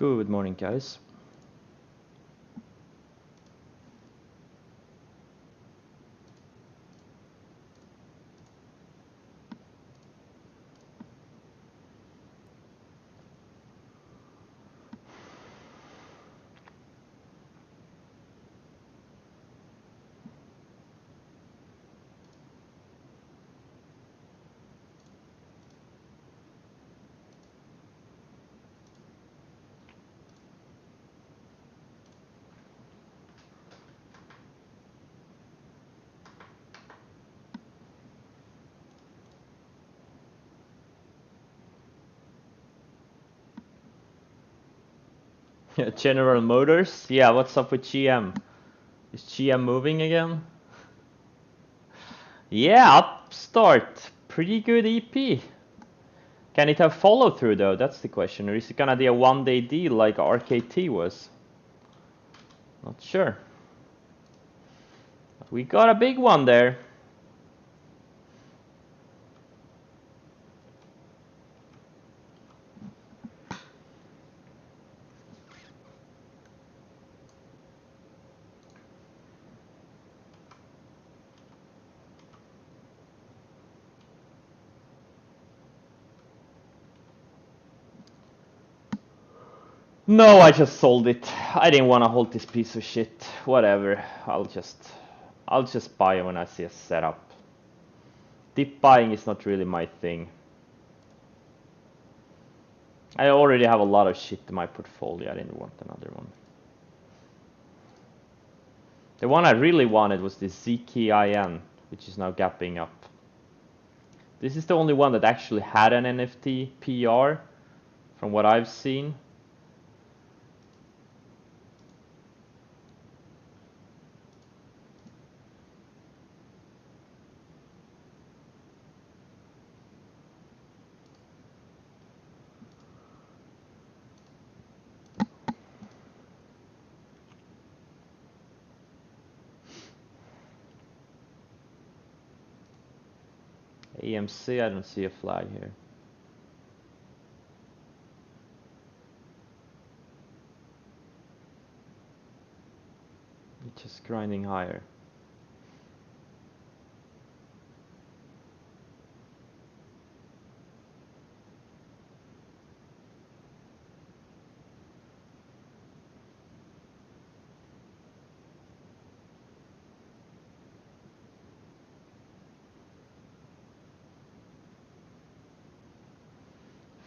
Good morning, guys. General Motors? Yeah, what's up with GM? Is GM moving again? Yeah, Upstart. Pretty good EP. Can it have follow through though? That's the question. Or is it gonna be a one-day deal like RKT was? Not sure. We got a big one there. No, I just sold it. I didn't want to hold this piece of shit. Whatever. I'll just buy it when I see a setup. Dip buying is not really my thing. I already have a lot of shit in my portfolio. I didn't want another one. The one I really wanted was the ZKIN, which is now gapping up. This is the only one that actually had an NFT PR from what I've seen. AMC, I don't see a flag here. It's just grinding higher.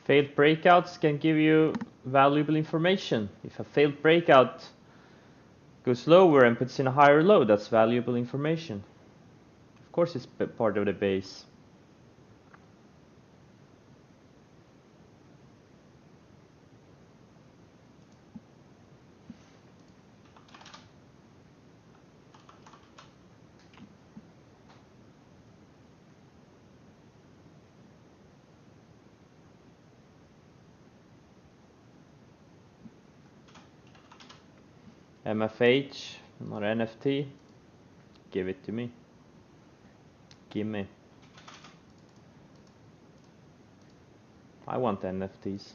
Failed breakouts can give you valuable information. If a failed breakout goes lower and puts in a higher low, that's valuable information. Of course it's part of the base. MFH, not NFT. Give it to me. Gimme. I want NFTs.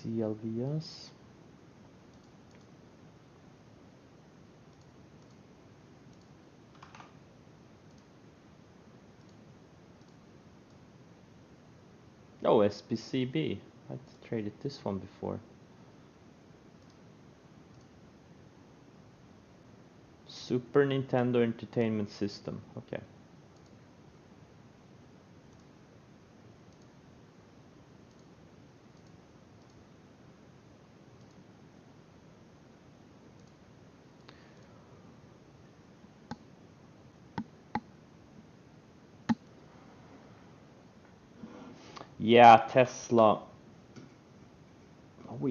CLVS. Oh, SPCB. I traded this one before. Super Nintendo Entertainment System. Okay. Yeah, Tesla.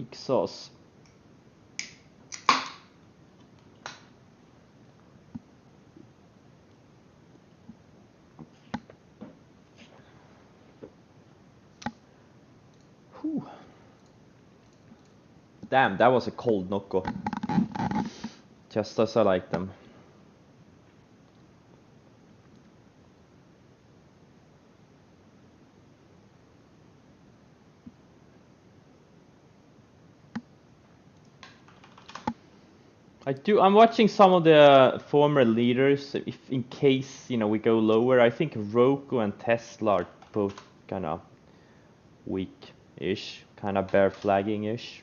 weak sauce. Whew. Damn, that was a cold Nocco. Just as I like them. I'm watching some of the former leaders, if in case, you know, we go lower. I think Roku and Tesla are both kind of weak-ish, kind of bear flagging-ish.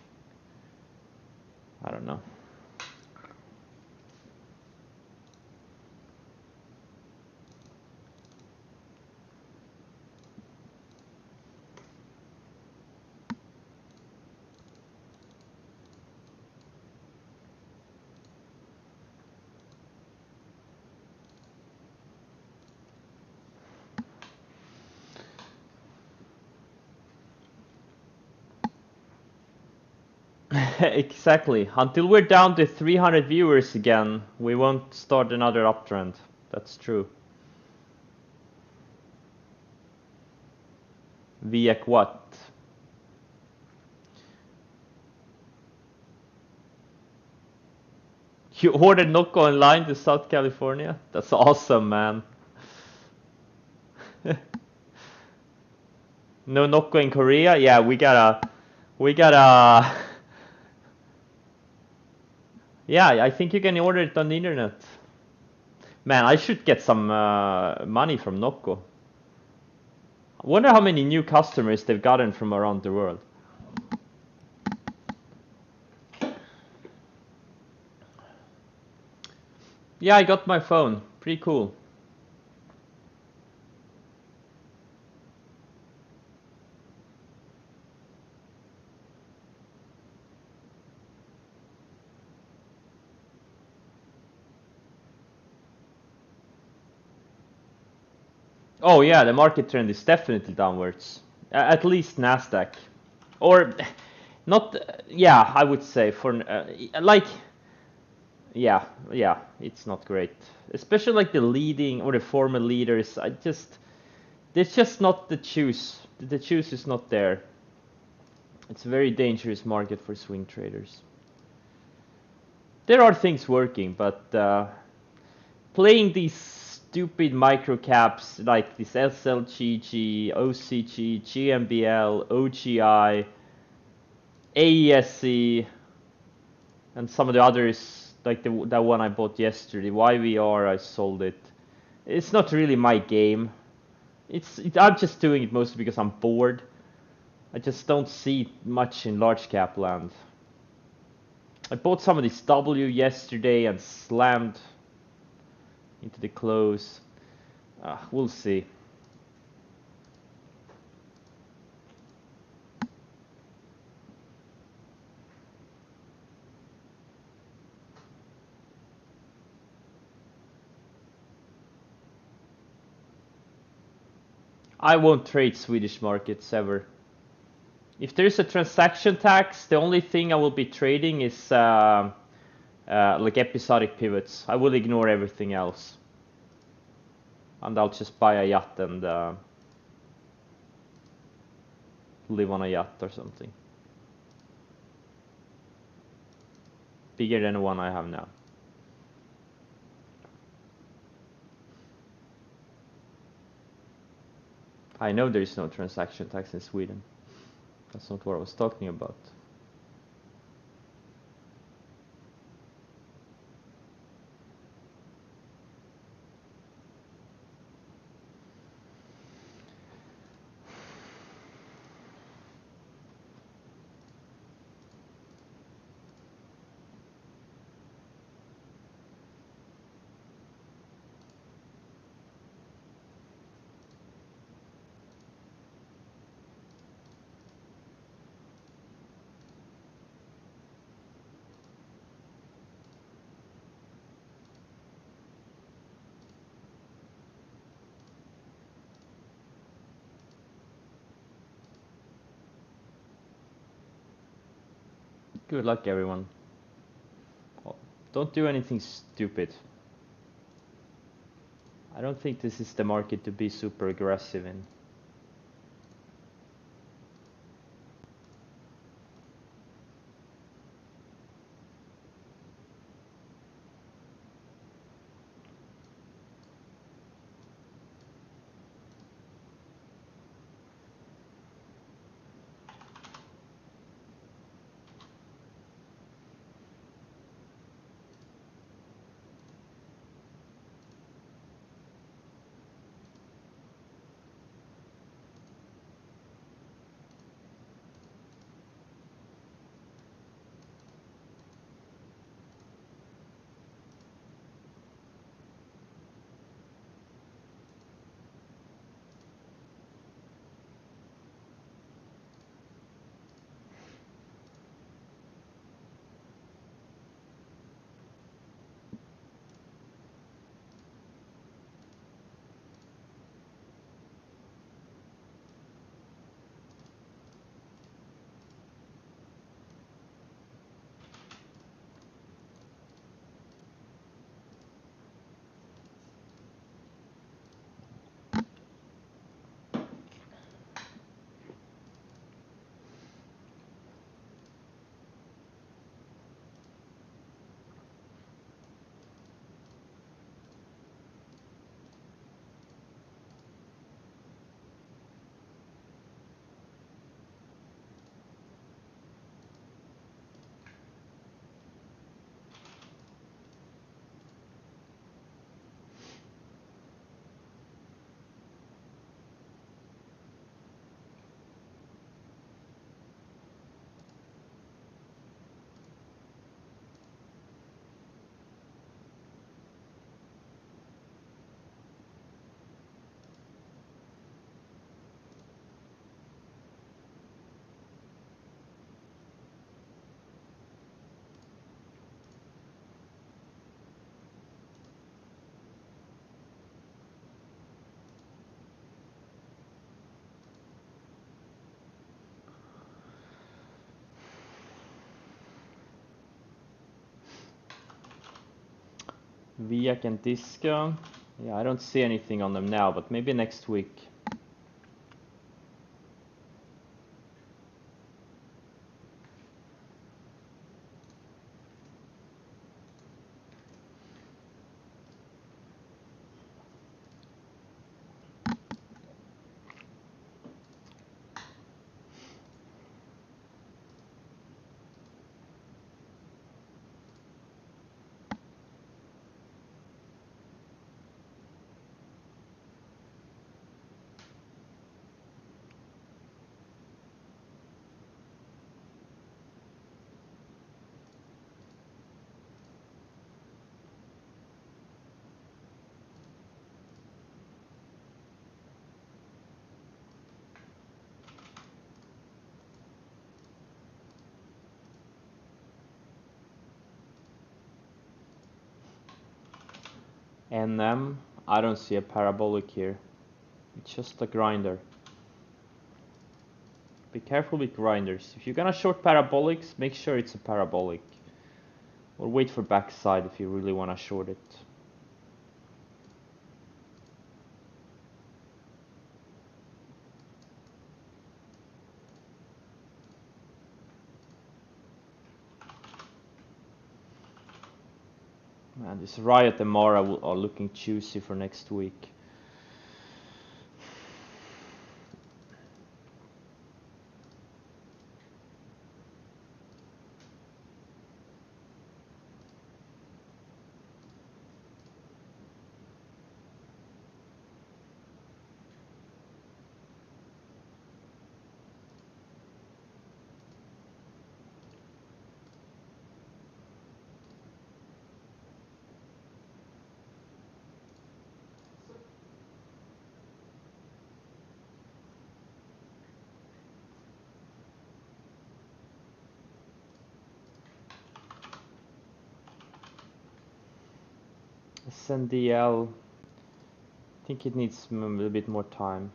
I don't know. Exactly. Until we're down to 300 viewers again, we won't start another uptrend. That's true. Via what? You ordered Nocco online to South California? That's awesome, man. No Nocco in Korea? Yeah, we gotta... Yeah, I think you can order it on the internet. Man, I should get some money from Nocco. I wonder how many new customers they've gotten from around the world. Yeah, I got my phone. Pretty cool. Oh yeah, the market trend is definitely downwards. At least Nasdaq. Or not, yeah, I would say for like, yeah, it's not great. Especially like the leading or the former leaders. There's just not the juice. The juice is not there. It's a very dangerous market for swing traders. There are things working, but playing these stupid micro caps like this SLGG, OCG, GMBL, OGI, AESC, and some of the others, like that one I bought yesterday, YVR, I sold it. It's not really my game. I'm just doing it mostly because I'm bored. I just don't see much in large cap land. I bought some of this W yesterday and slammed into the close. We'll see. I won't trade Swedish markets ever. If there's a transaction tax, the only thing I will be trading is like episodic pivots. I will ignore everything else. And I'll just buy a yacht and live on a yacht or something. Bigger than the one I have now. I know there is no transaction tax in Sweden. That's not what I was talking about. Good luck, everyone. Don't do anything stupid. I don't think this is the market to be super aggressive in. Viak and Disco. Yeah, I don't see anything on them now, but maybe next week. NM, I don't see a parabolic here. It's just a grinder. Be careful with grinders. If you're gonna short parabolics, make sure it's a parabolic. Or wait for backside if you really wanna short it. Man, this Riot and Mara are looking juicy for next week. SNDL, I think it needs a little bit more time.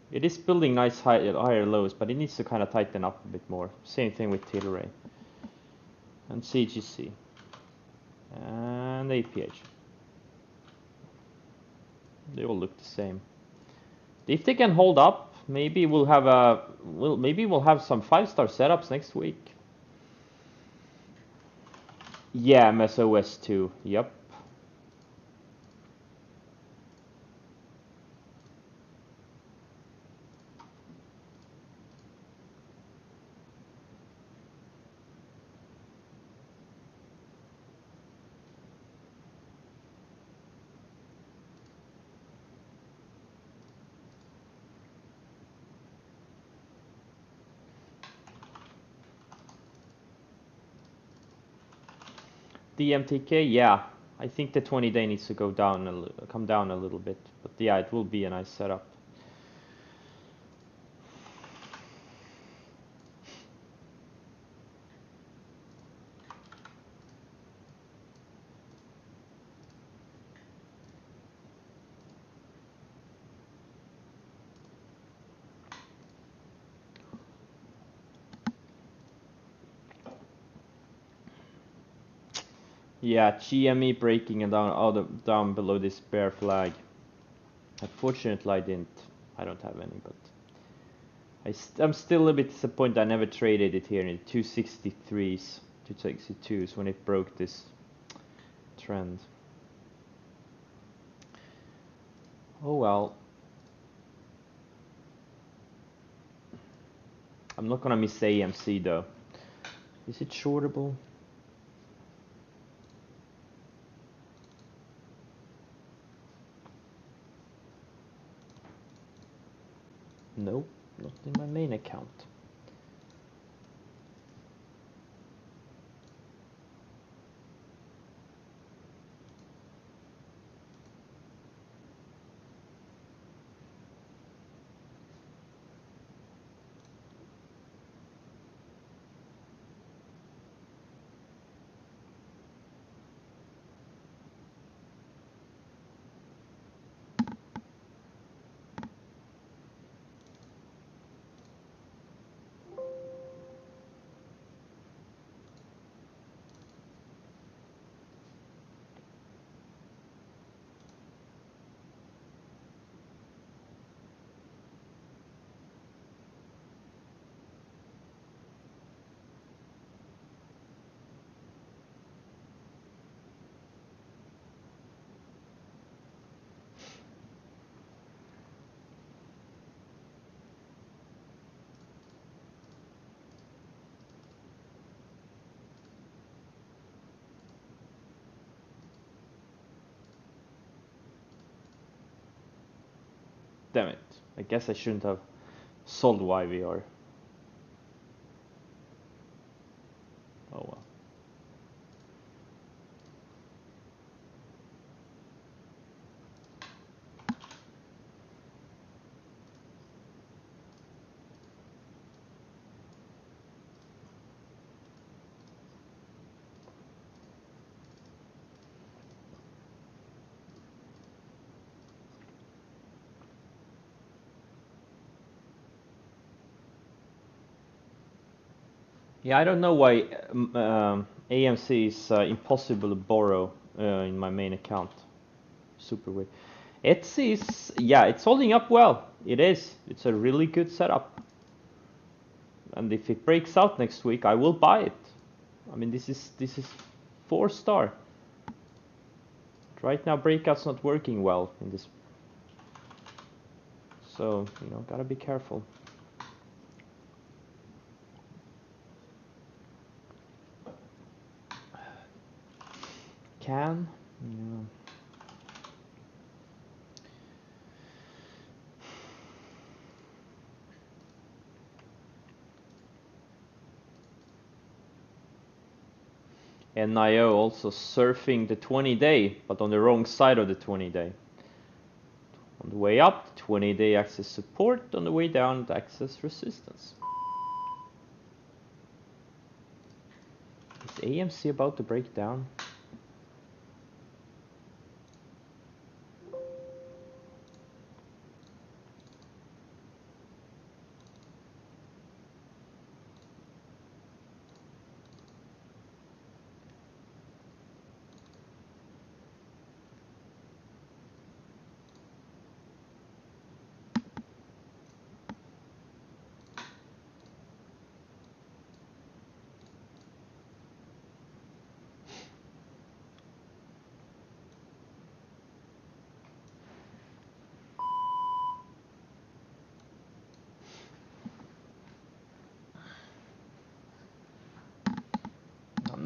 It is building nice higher lows, but it needs to kind of tighten up a bit more. Same thing with Tilray and CGC and APH. They all look the same. If they can hold up, maybe we'll have some 5-star setups next week. Yeah, MSOS 2. Yep. The MTK, yeah. I think the 20-day needs to come down a little bit, but yeah, it will be a nice setup. Yeah, GME breaking and down below this bear flag. Unfortunately, I don't have any, but I'm still a bit disappointed I never traded it here in the 263s, 262s when it broke this trend. Oh well. I'm not gonna miss AMC though. Is it shortable? Nope, not in my main account. Damn it. I guess I shouldn't have sold YVR. Oh well. Yeah, I don't know why AMC is impossible to borrow in my main account. Super weird. Etsy is, yeah, it's holding up well. It is. It's a really good setup. And if it breaks out next week, I will buy it. I mean, this is 4-star. Right now, breakout's not working well in this. So, you know, gotta be careful. Can? Yeah. NIO also surfing the 20-day, but on the wrong side of the 20-day. On the way up, 20-day access support. On the way down, access resistance. Is AMC about to break down?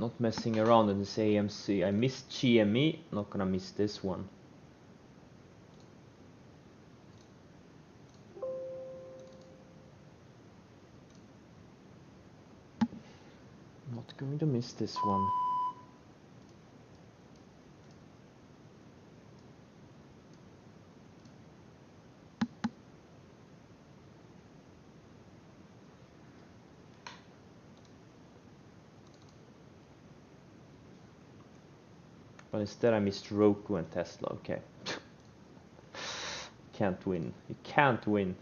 not messing around in this AMC. I missed GME, not gonna miss this one. Not going to miss this one. But instead I missed Roku and Tesla, okay. Can't win. You can't win.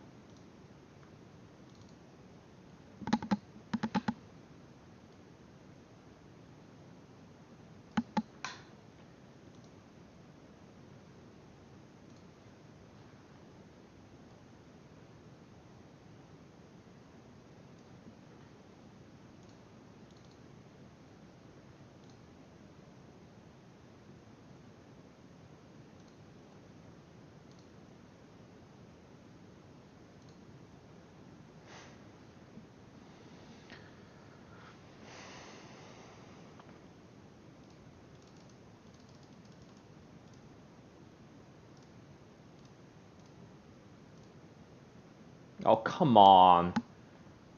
Oh, come on.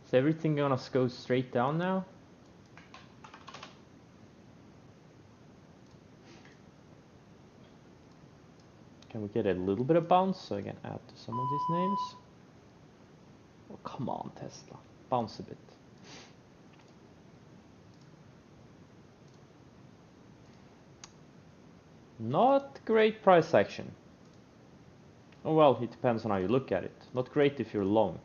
Is everything gonna go straight down now? Can we get a little bit of bounce so I can add to some of these names? Oh, come on, Tesla. Bounce a bit. Not great price action. Oh well, it depends on how you look at it. Not great if you're long.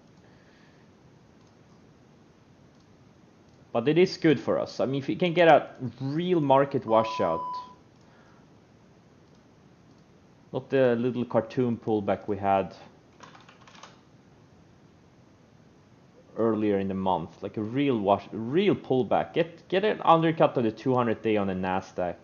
But it is good for us. I mean, if you can get a real market washout, not the little cartoon pullback we had earlier in the month, like a real pullback. Get an undercut of the 200-day on the Nasdaq.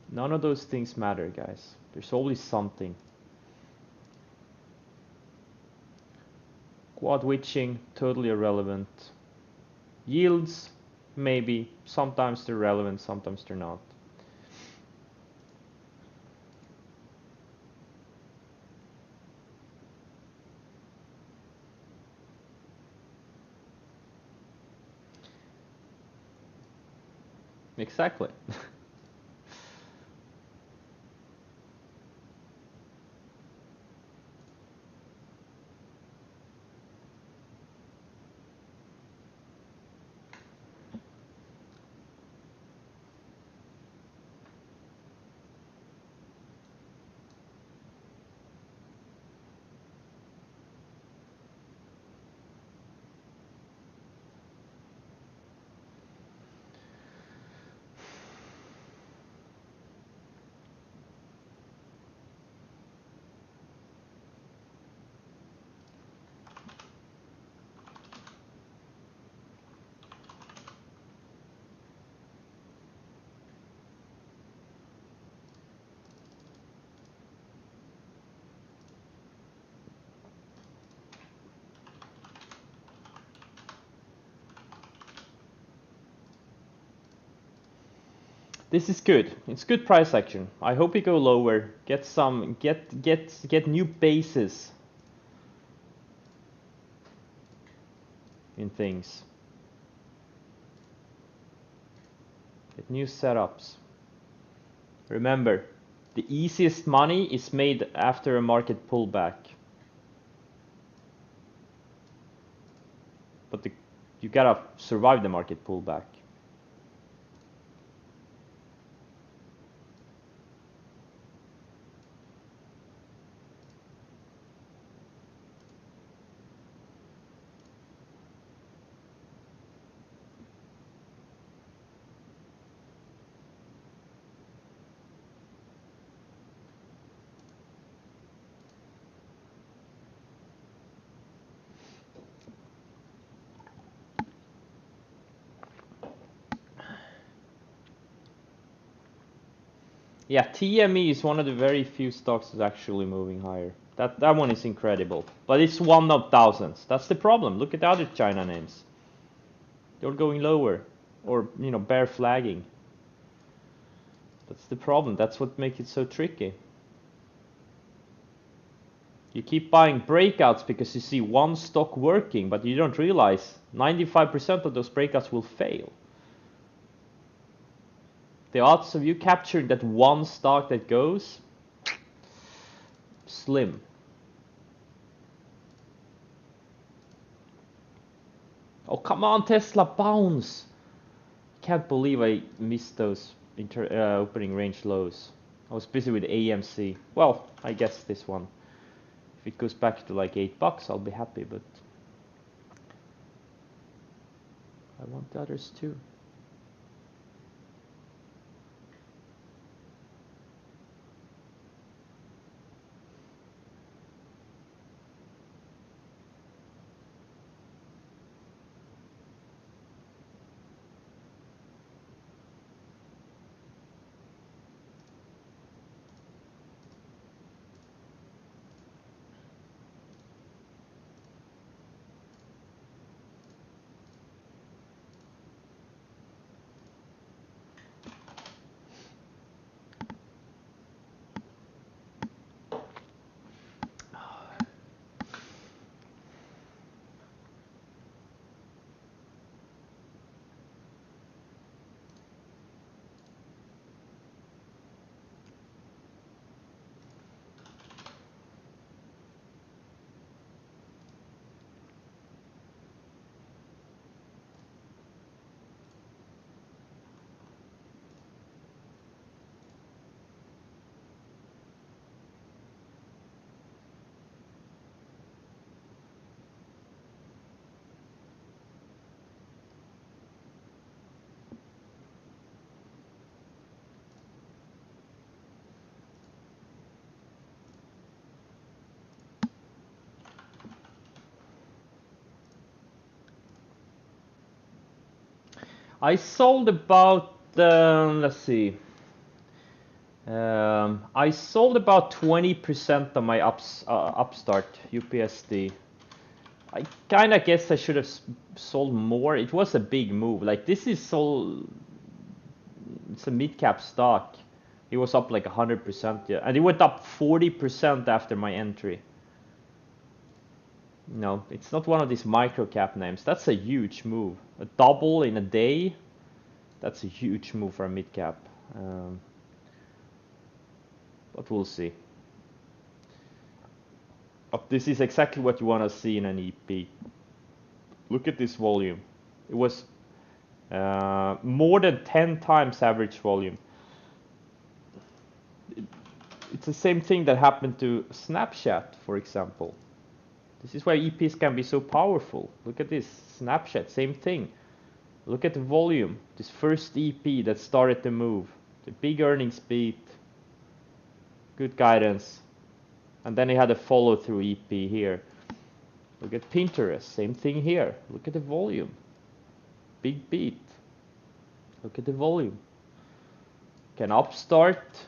None of those things matter, guys. There's always something. Quad witching, totally irrelevant. Yields, maybe. Sometimes they're relevant, sometimes they're not. Exactly. This is good. It's good price action. I hope we go lower. Get some get new bases in things. Get new setups. Remember, the easiest money is made after a market pullback. But you gotta survive the market pullback. Yeah, TME is one of the very few stocks that's actually moving higher. That one is incredible, but it's one of thousands. That's the problem. Look at the other China names. They're going lower, or bear flagging. That's the problem. That's what makes it so tricky. You keep buying breakouts because you see one stock working, but you don't realize 95% of those breakouts will fail. The odds of you capturing that one stock that goes, slim. Oh, come on, Tesla, bounce! Can't believe I missed those opening range lows. I was busy with AMC. Well, I guess this one. If it goes back to like $8, I'll be happy, but I want the others too. I sold about, let's see, I sold about 20% of my Upstart UPSD. I kind of guess I should have sold more. It was a big move. Like this is it's a mid-cap stock. It was up like 100%, yeah, and it went up 40% after my entry. No, it's not one of these micro-cap names. That's a huge move. A double in a day. That's a huge move for a mid-cap. But we'll see. But this is exactly what you want to see in an EP. Look at this volume. It was more than 10 times average volume. It's the same thing that happened to Snapchat, for example. This is why EPs can be so powerful. Look at this, Snapchat, same thing. Look at the volume. This first EP that started to move. The big earnings beat. Good guidance. And then it had a follow-through EP here. Look at Pinterest, same thing here. Look at the volume. Big beat. Look at the volume. Can Upstart...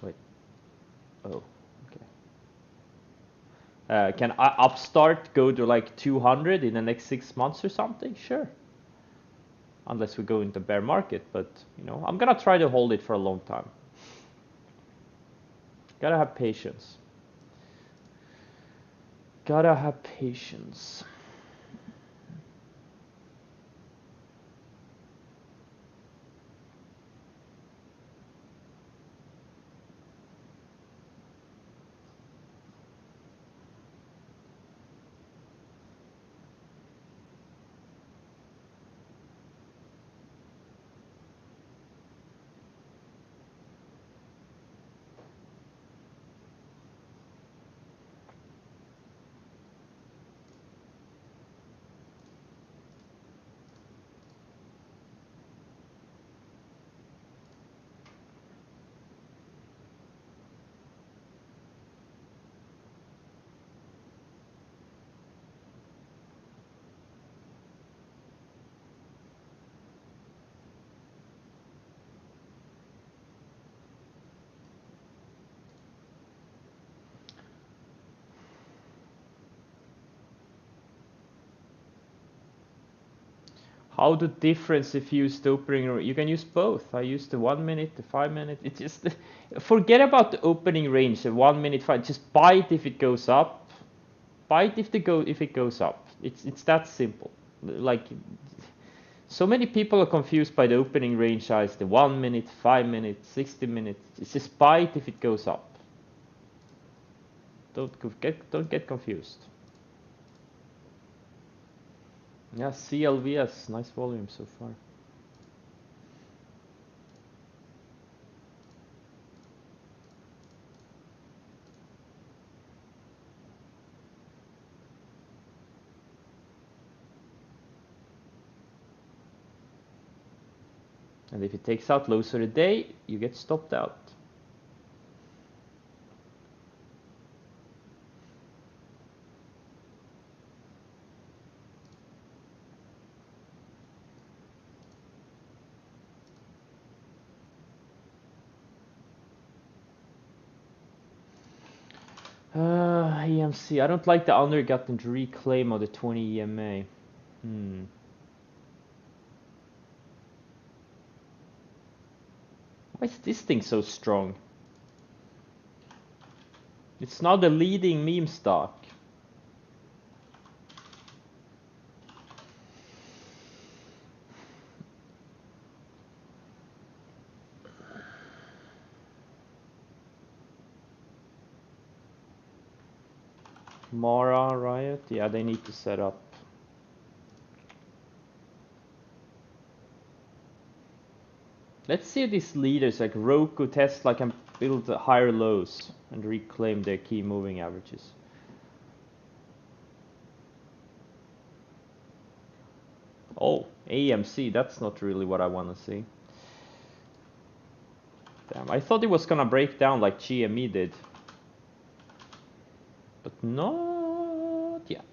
Wait. Oh, okay. Can Upstart go to like 200 in the next 6 months or something? Sure. Unless we go into bear market, but I'm gonna try to hold it for a long time. Gotta have patience. Gotta have patience. how the difference if you use the opening, you can use both. I use the 1 minute, the 5 minute. It's just forget about the opening range. The 1 minute, 5. Just buy it if it goes up. Buy it if it goes up. It's that simple. Like so many people are confused by the opening range size. The 1 minute, 5 minutes, 60 minutes. It's just buy it if it goes up. Don't get confused. Yeah, CLVS, nice volume so far. And if it takes out lows of the day, you get stopped out. EMC. I don't like the undergut and reclaim of the 20 EMA. Why is this thing so strong? It's now the leading meme stock. Mara, Riot, yeah, they need to set up. Let's see if these leaders like Roku, Tesla can build higher lows and reclaim their key moving averages. Oh, AMC, that's not really what I want to see. Damn, I thought it was gonna break down like GME did. But not yet.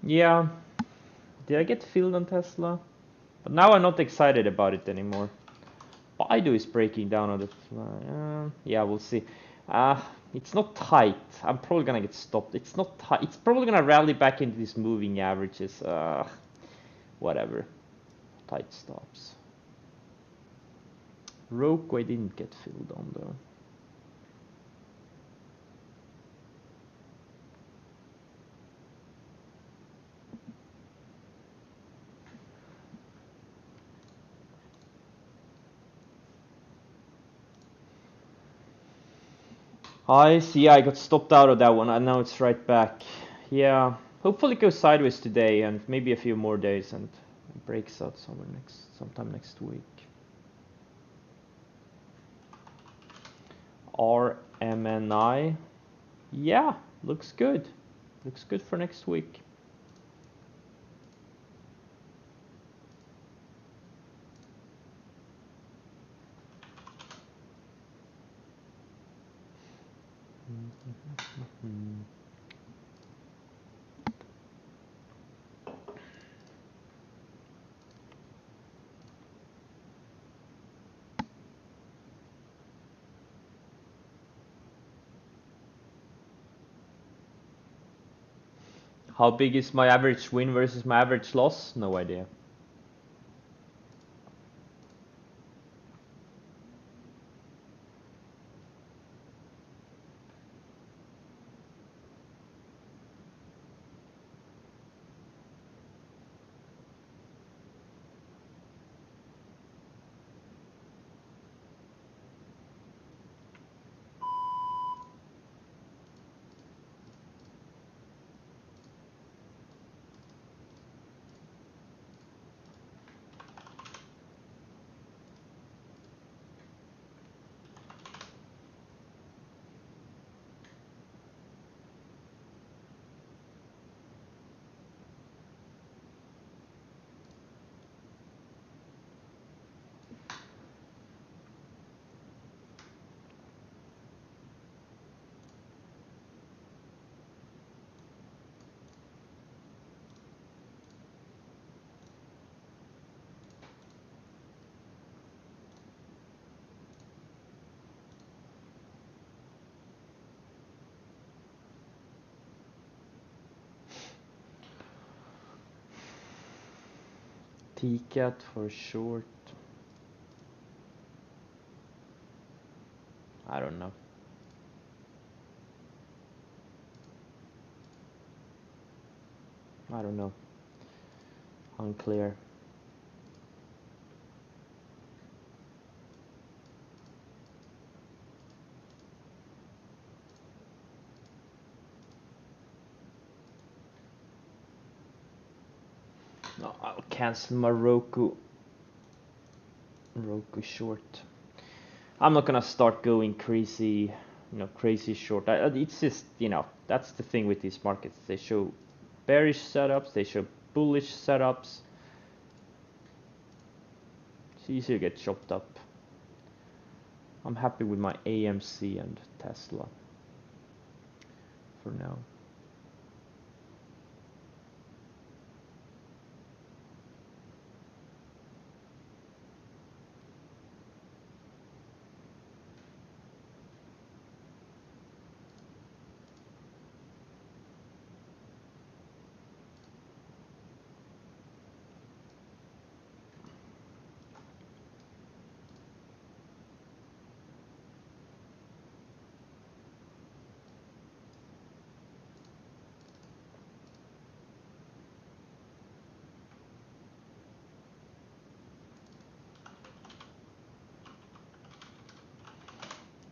Yeah, did I get filled on Tesla? But now I'm not excited about it anymore. Baidu is breaking down on the fly. Yeah, we'll see. It's not tight. I'm probably gonna get stopped. It's not tight. It's probably gonna rally back into these moving averages. Whatever. Tight stops. Roku I didn't get filled on though. I see, I got stopped out of that one, and now it's right back. Yeah, hopefully it goes sideways today and maybe a few more days and breaks out sometime next week. RMNI, yeah, looks good. Looks good for next week. How big is my average win versus my average loss? No idea. TCAT for short. I don't know. I don't know. Unclear. No, I'll cancel my Roku short. I'm not gonna start going crazy, crazy short. It's just, that's the thing with these markets. They show bearish setups, they show bullish setups. It's easy to get chopped up. I'm happy with my AMC and Tesla for now.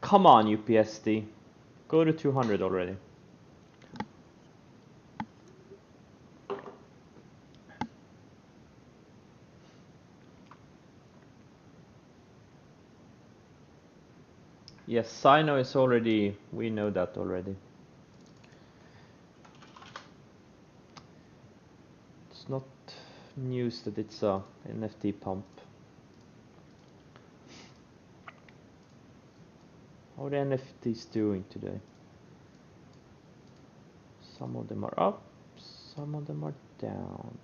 Come on, UPSD. Go to 200 already. Yes, Sino is already, we know that already. It's not news that it's a NFT pump. How are the NFTs doing today? Some of them are up, some of them are down.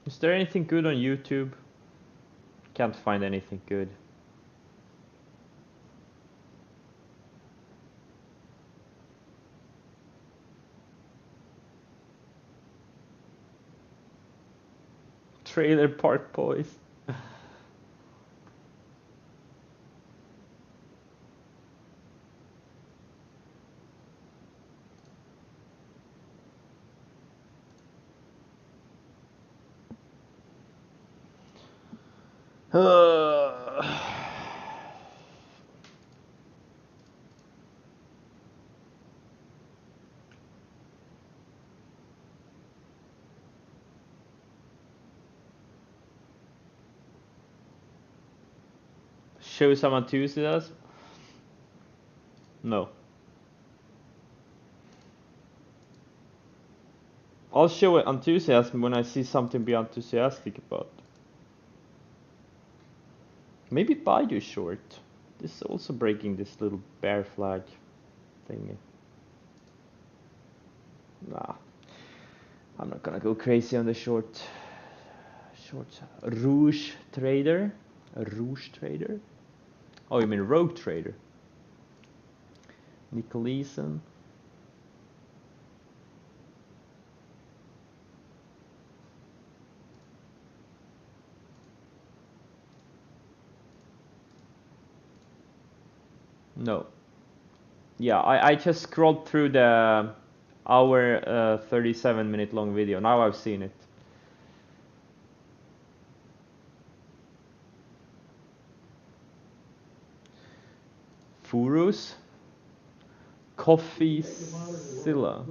Is there anything good on YouTube? Can't find anything good. Trailer Park Boys. Show some enthusiasm? No. I'll show enthusiasm when I see something to be enthusiastic about. Maybe Baidu short. This is also breaking this little bear flag thingy. Nah. I'm not gonna go crazy on the short Short Rouge Trader. A Rouge Trader? Oh, you mean Rogue Trader? Nicolaisen. No. Yeah, I just scrolled through the hour 37-minute long video. Now I've seen it. Furus. Coffee Silla.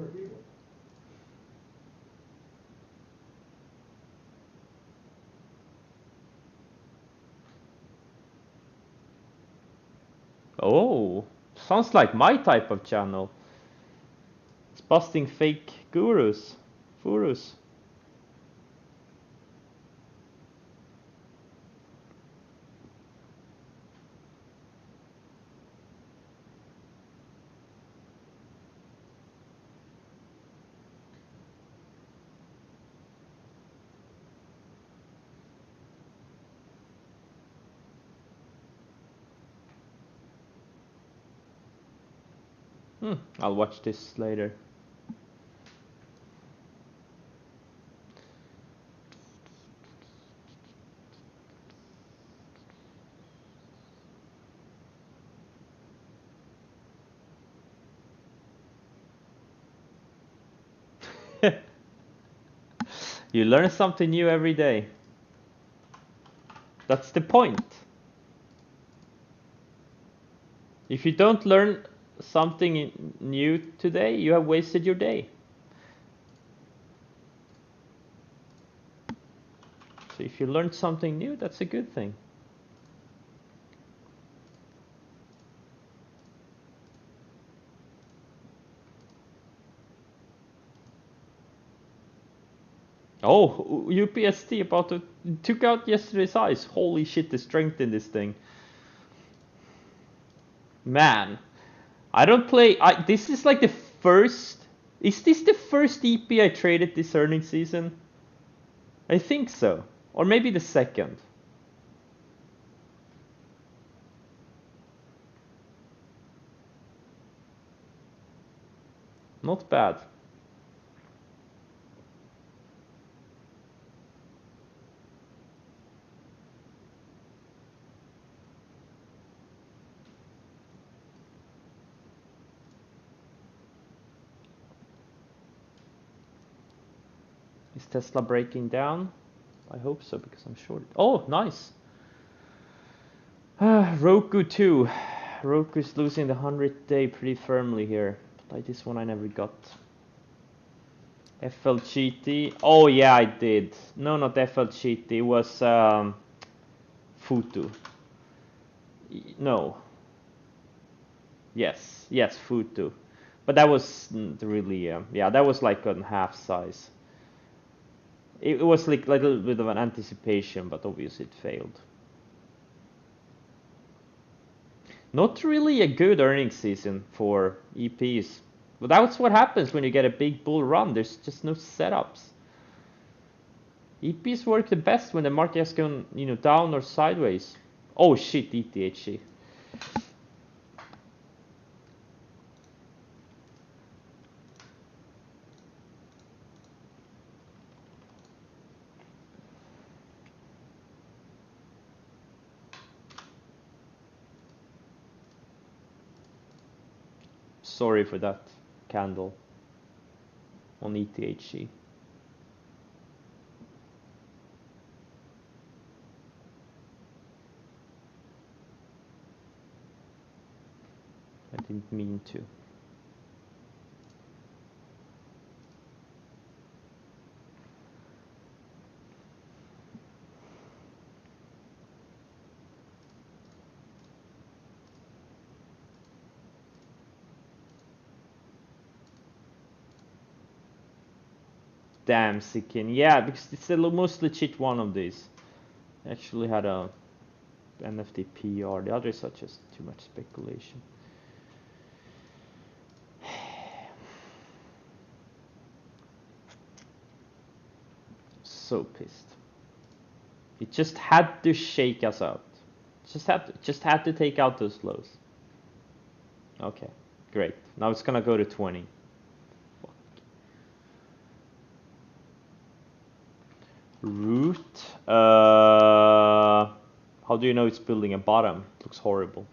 Oh, sounds like my type of channel. It's busting fake gurus. Furus. I'll watch this later. You learn something new every day. That's the point. If you don't learn something new today, you have wasted your day. So if you learned something new, that's a good thing. Oh, UPST about to took out yesterday's ice. Holy shit, the strength in this thing. Man, I don't play. This is like the first. Is this the first EP I traded this earnings season? I think so, or maybe the second. Not bad. Is Tesla breaking down? I hope so, because I'm short. Oh, nice. Roku 2. Roku's losing the 100th day pretty firmly here. Like this one I never got. FL Cheaty. Oh yeah, I did. No, not FL Cheaty. It was Futu. No. Yes, Futu. But that was really, yeah, that was like on half size. It was like a little bit of an anticipation, but obviously it failed. Not really a good earnings season for EPs. But that's what happens when you get a big bull run. There's just no setups. EPs work the best when the market has gone, down or sideways. Oh shit, ETHC. Sorry for that candle on ETHC. I didn't mean to. Damn, Sikin. Yeah, because it's the most legit one of these. I actually had a NFT PR. The others are just too much speculation. So pissed. It just had to shake us out. Just had to take out those lows. Okay, great. Now it's gonna go to 20. Fuck. Root. How do you know it's building a bottom? It looks horrible.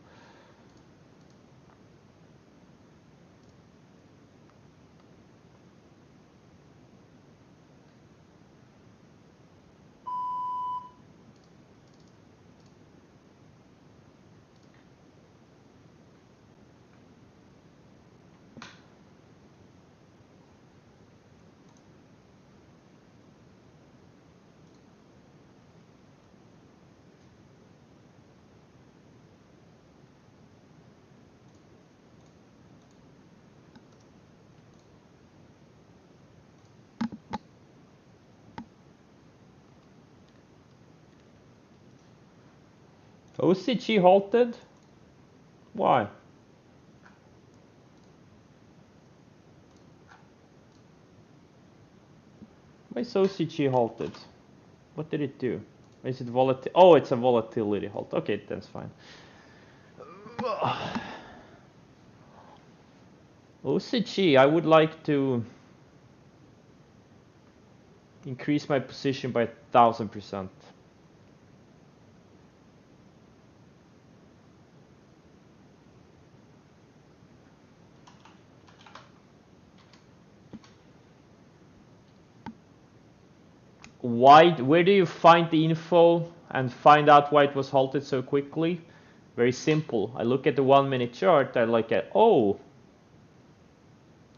OCG halted? Why? Why is OCG halted? What did it do? Is it volatility? Oh, it's a volatility halt. Okay, that's fine. OCG, I would like to increase my position by 1000%. Where do you find the info and find out why it was halted so quickly? Very simple. I look at the 1 minute chart, I look at, oh,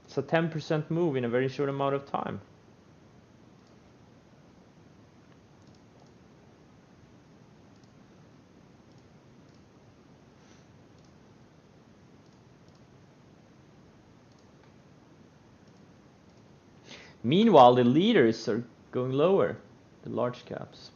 it's a 10% move in a very short amount of time. Meanwhile, the leaders are going lower, the large caps.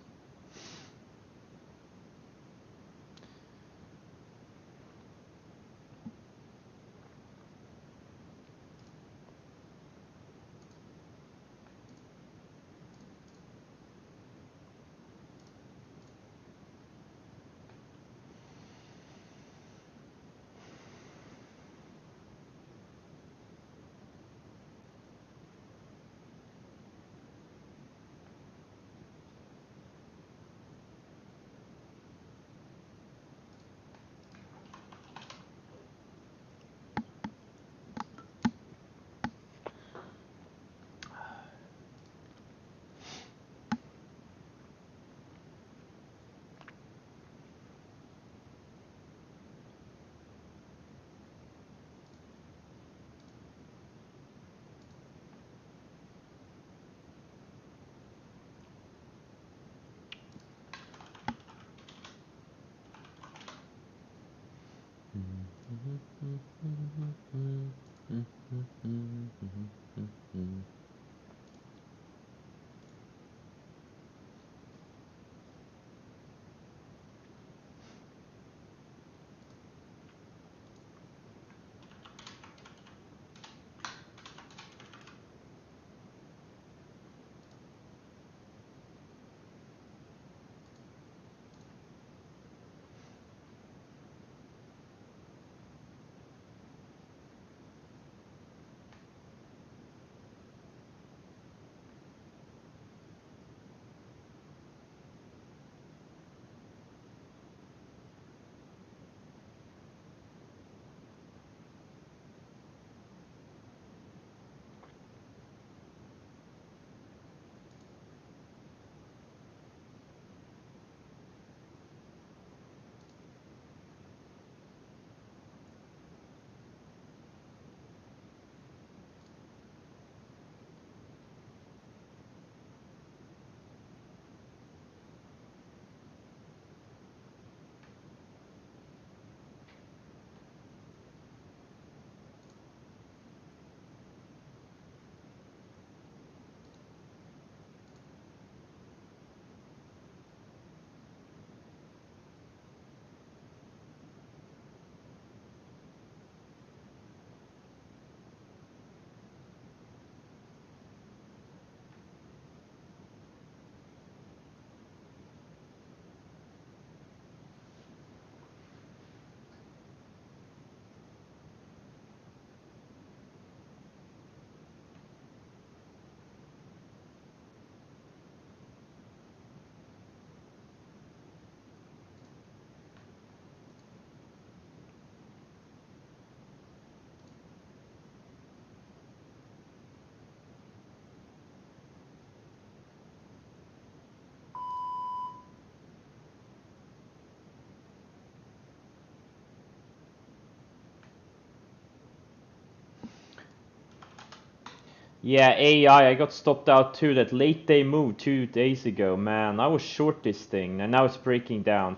Yeah, AI, I got stopped out too. That late day move 2 days ago, man. I was short this thing, and now it's breaking down.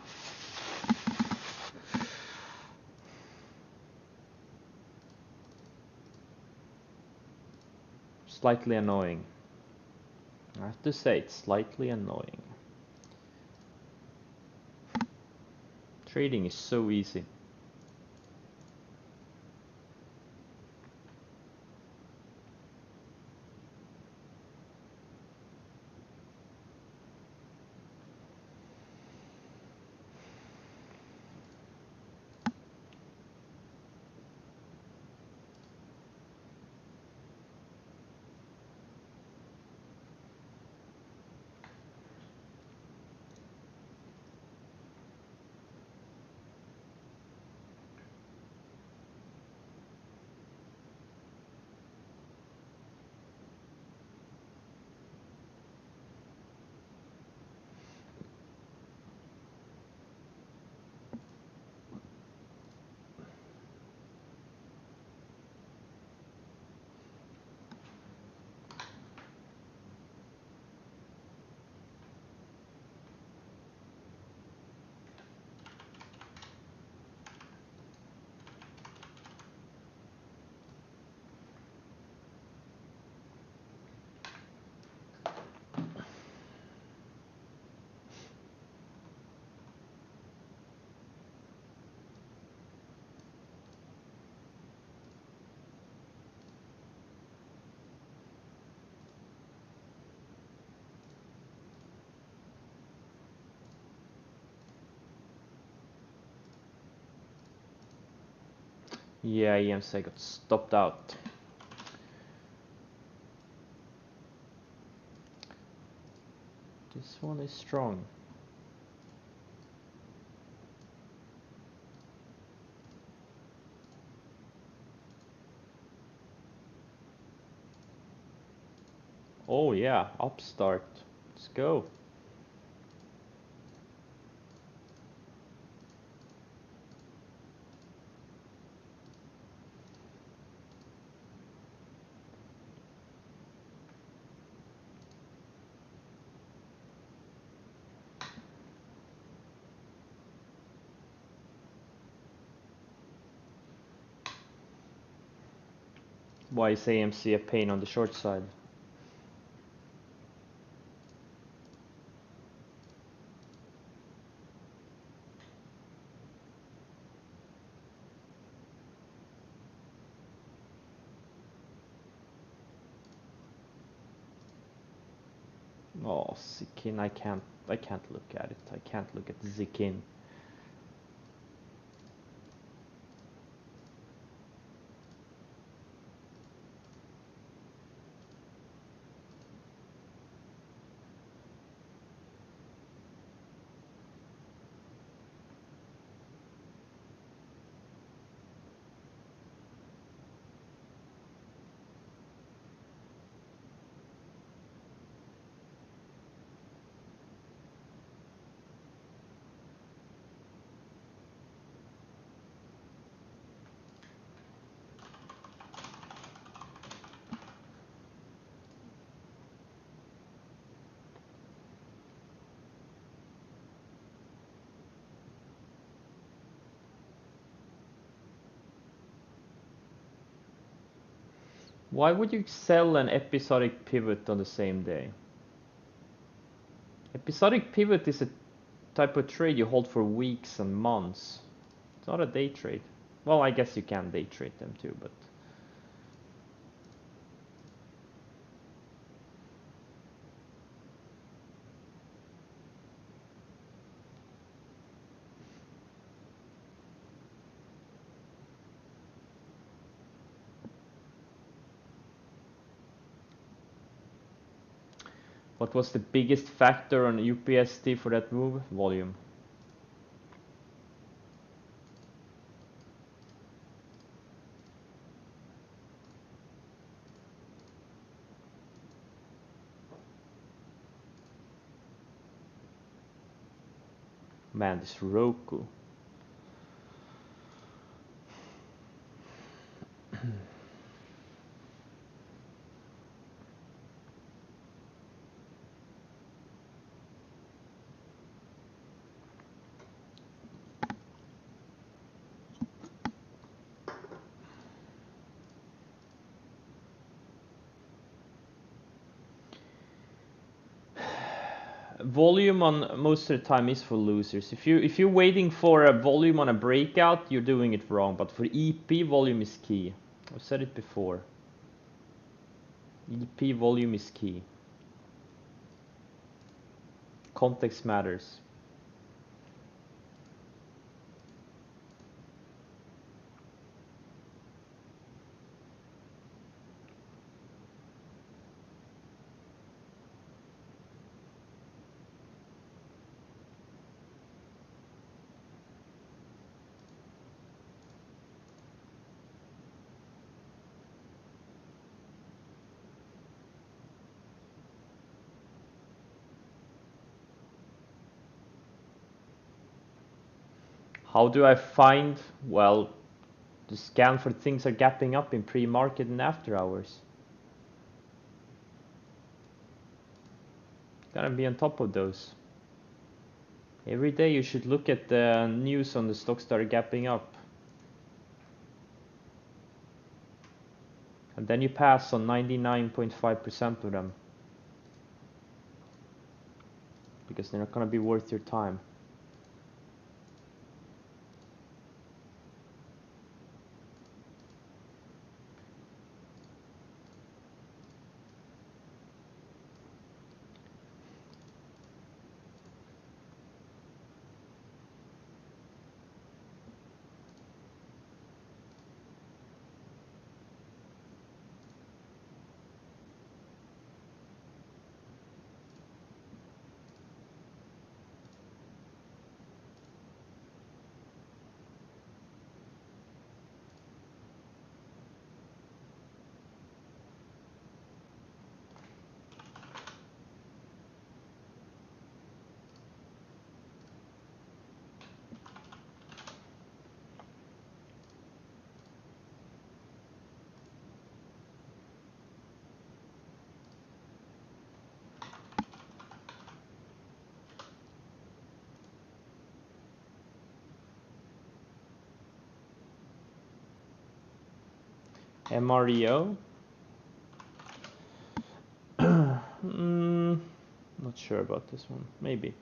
Slightly annoying. I have to say, it's slightly annoying. Trading is so easy. Yeah, EMC got stopped out. This one is strong. Oh yeah, upstart. Let's go. Why is AMC a pain on the short side? Oh, Zikin, I can't look at it. I can't look at Zikin. Why would you sell an episodic pivot on the same day? Episodic pivot is a type of trade you hold for weeks and months. It's not a day trade. Well, I guess you can day trade them too, but what was the biggest factor on UPST for that move? Volume. Man, this Roku. volume on most of the time is for losers. If you're waiting for a volume on a breakout, you're doing it wrong. But for EP, volume is key. I've said it before. EP volume is key. Context matters. How do I find? Well, to scan for things are gapping up in pre-market and after hours. Gotta be on top of those. Every day you should look at the news on the stocks that are gapping up. And then you pass on 99.5% of them. Because they're not gonna be worth your time. MREO. Not sure about this one. Maybe.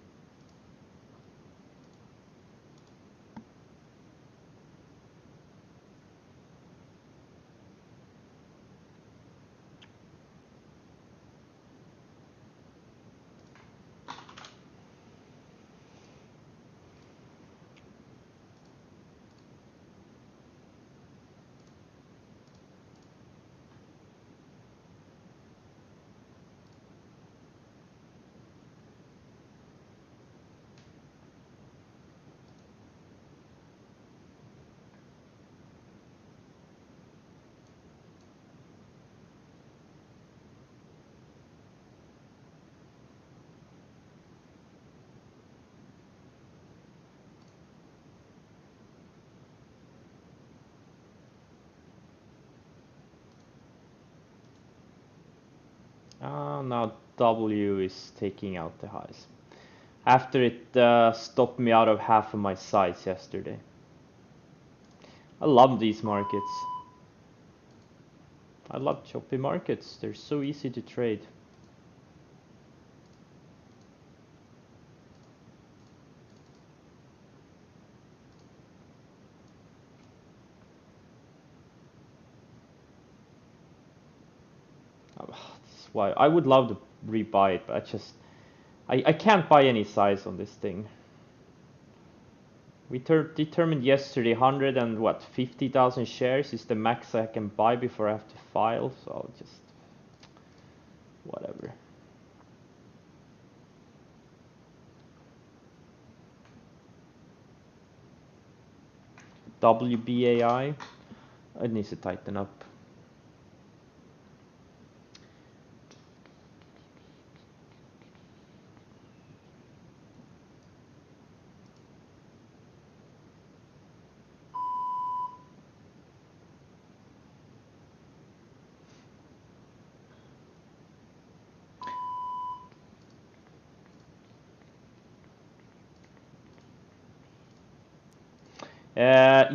Now W is taking out the highs. After it stopped me out of half of my size yesterday. I love these markets. I love choppy markets. They're so easy to trade. This is why I would love to rebuy it, but I can't buy any size on this thing. We determined yesterday 100 and what, 50,000 shares is the max I can buy before I have to file, so I'll just whatever. WBAI, it needs to tighten up.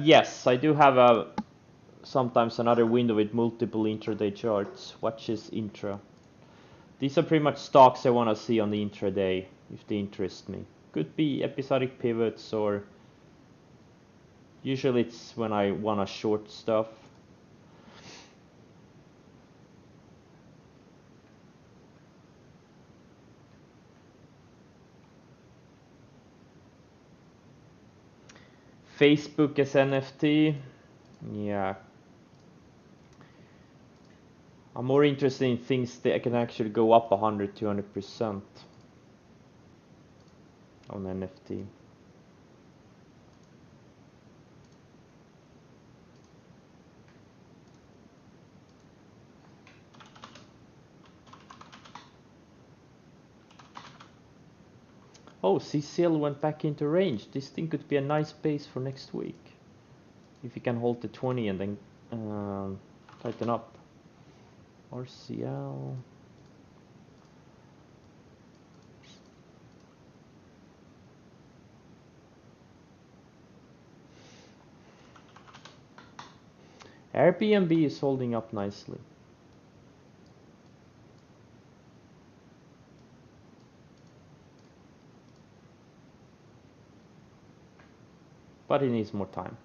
Yes, I do have sometimes another window with multiple intraday charts. Watch this intra. These are pretty much stocks I want to see on the intraday if they interest me. Could be episodic pivots, or usually it's when I want to short stuff. Facebook as NFT, yeah. I'm more interested in things that can actually go up 100-200% on NFT. Oh, CCL went back into range. This thing could be a nice base for next week. If you can hold the 20 and then tighten up. RCL. Airbnb is holding up nicely. But it needs more time.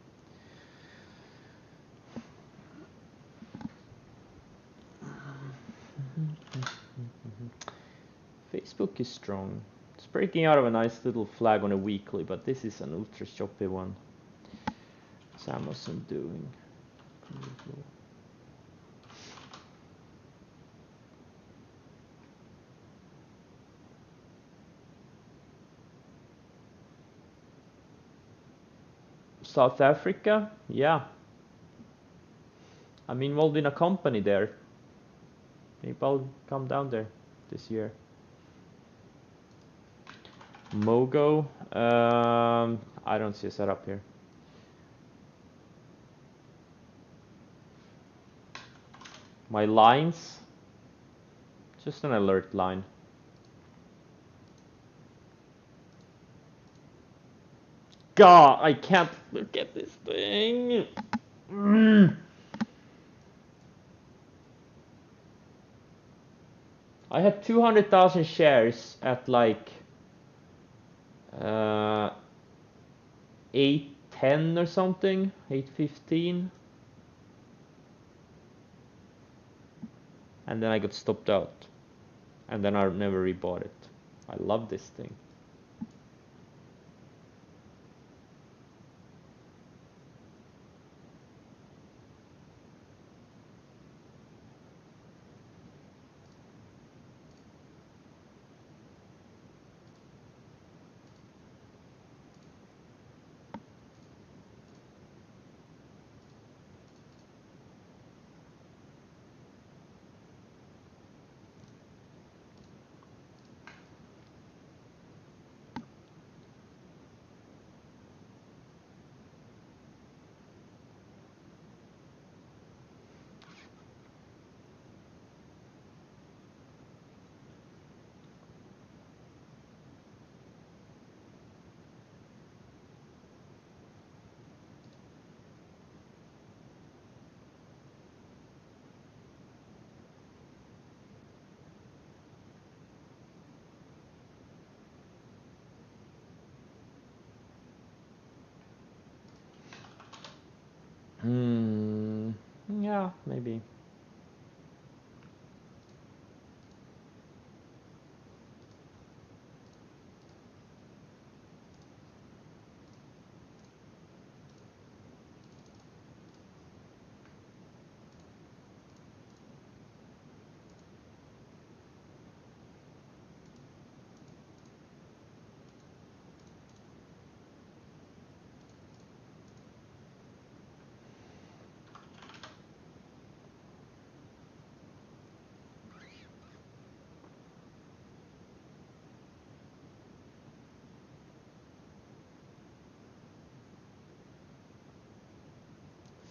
Facebook is strong. It's breaking out of a nice little flag on a weekly, but this is an ultra choppy one. What's Amazon doing? South Africa? Yeah. I'm involved in a company there. Maybe I'll come down there this year. Mogo? I don't see a setup here. My lines? Just an alert line. God, I can't look at this thing. I had 200,000 shares at like 810 or something, 815, and then I got stopped out, and then I never rebought it. I love this thing. Yeah, maybe.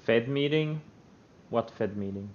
Fed meeting? What Fed meeting?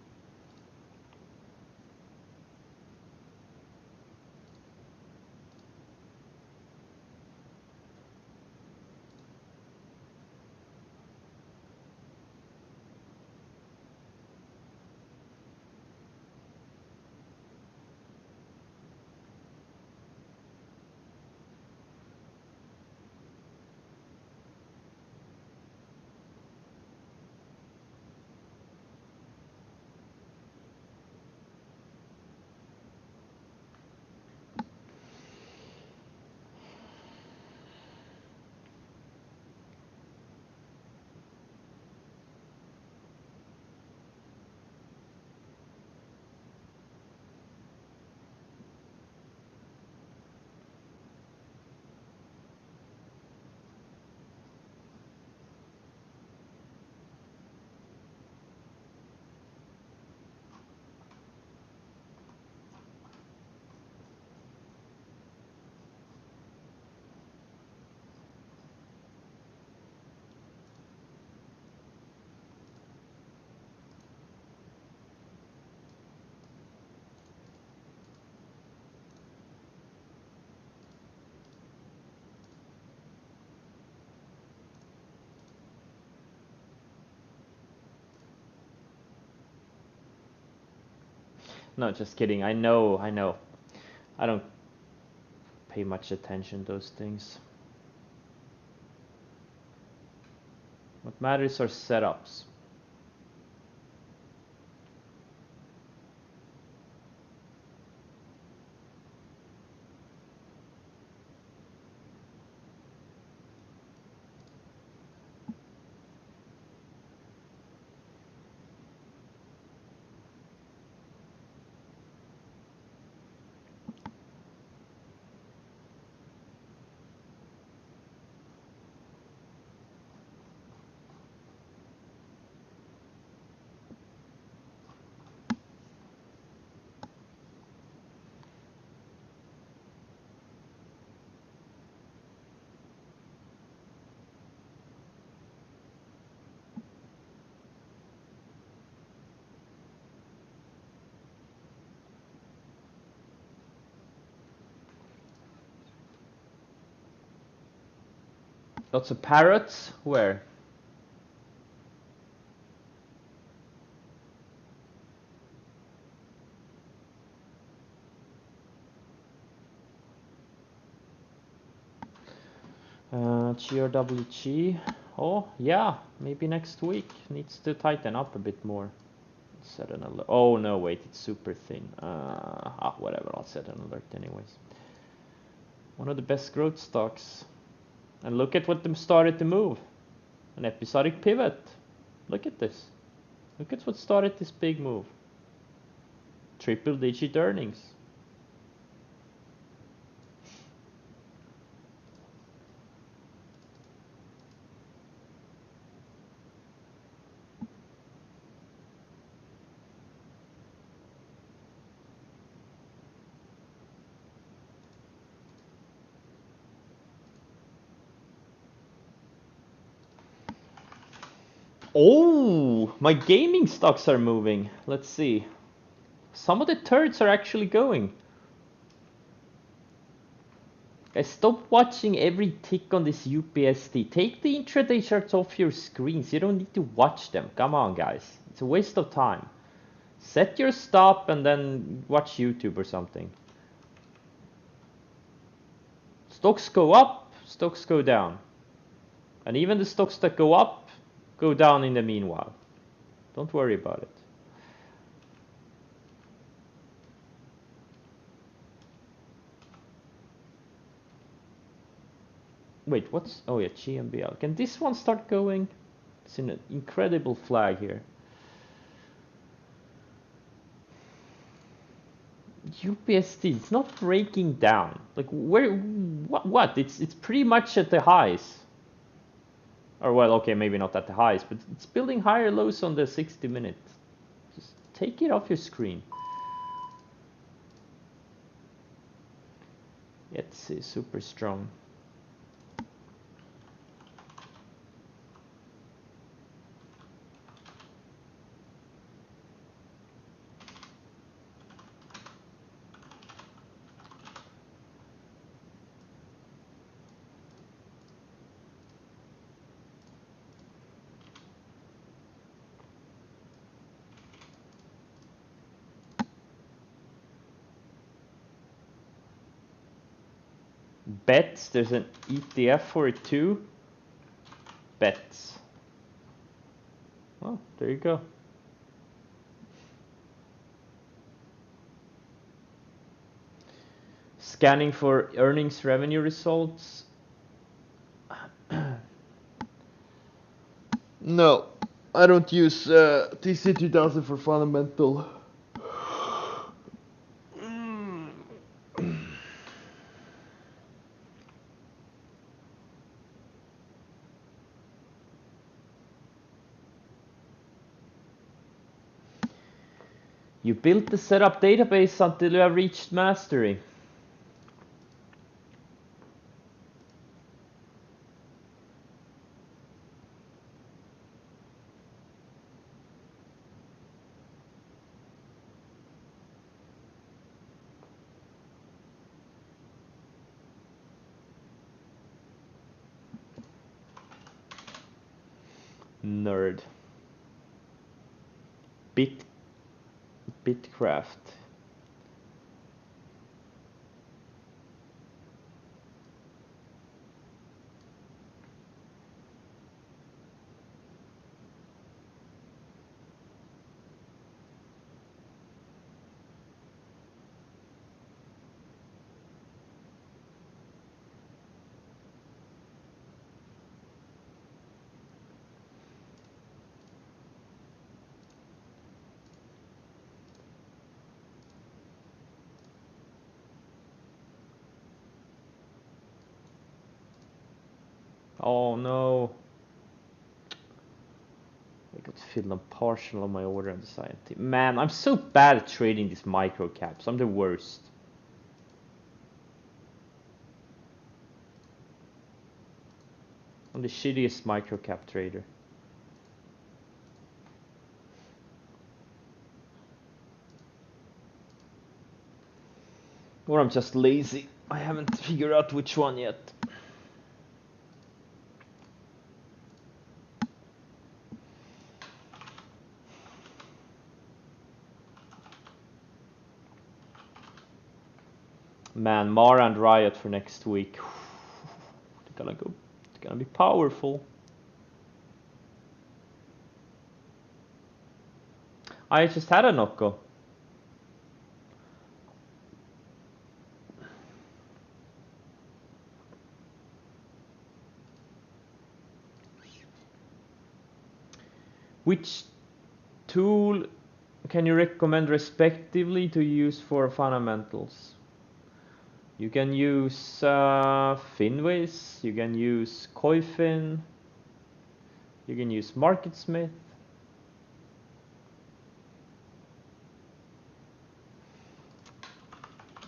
No, just kidding. I know. I don't pay much attention to those things. What matters are setups. Lots of parrots? Where? GRWG. Oh, yeah, maybe next week. Needs to tighten up a bit more. Set an alert. Oh, no, wait, it's super thin. Whatever, I'll set an alert anyways. One of the best growth stocks. And look at what them started to move. An episodic pivot. Look at this. Look at what started this big move. Triple digit earnings. Oh, my gaming stocks are moving. Let's see. Some of the turds are actually going. Guys, stop watching every tick on this UPST. Take the intraday charts off your screens. You don't need to watch them. Come on, guys. It's a waste of time. Set your stop and then watch YouTube or something. Stocks go up, stocks go down. And even the stocks that go up, go down in the meanwhile. Don't worry about it. Wait, what's... Oh yeah, GMBL. Can this one start going? It's an incredible flag here. UPST, it's not breaking down. Like where, what? It's pretty much at the highs. Or well, okay, maybe not at the highs, but it's building higher lows on the 60 minute. Just take it off your screen. It's super strong. Bets, there's an ETF for it too. Bets. Well, there you go. Scanning for earnings revenue results. No, I don't use TC2000 for fundamental. You built the setup database until you have reached mastery. Nerd. Bitcraft. Oh no. I got filled on partial on my order and decided to. Man, I'm so bad at trading these micro caps. I'm the worst. I'm the shittiest micro cap trader. Or I'm just lazy. I haven't figured out which one yet. Man, Mara and Riot for next week. They're gonna be powerful. I just had a knocko. Which tool can you recommend respectively to use for fundamentals? You can use Finways, you can use Koifin, you can use MarketSmith.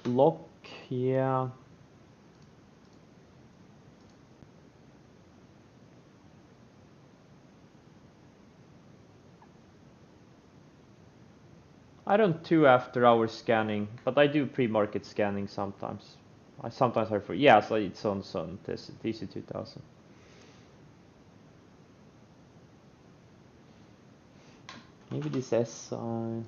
Block, yeah. I don't do after hours scanning, but I do pre-market scanning sometimes. I sometimes have for yeah, so it's on Sun TC2000. Maybe this SI.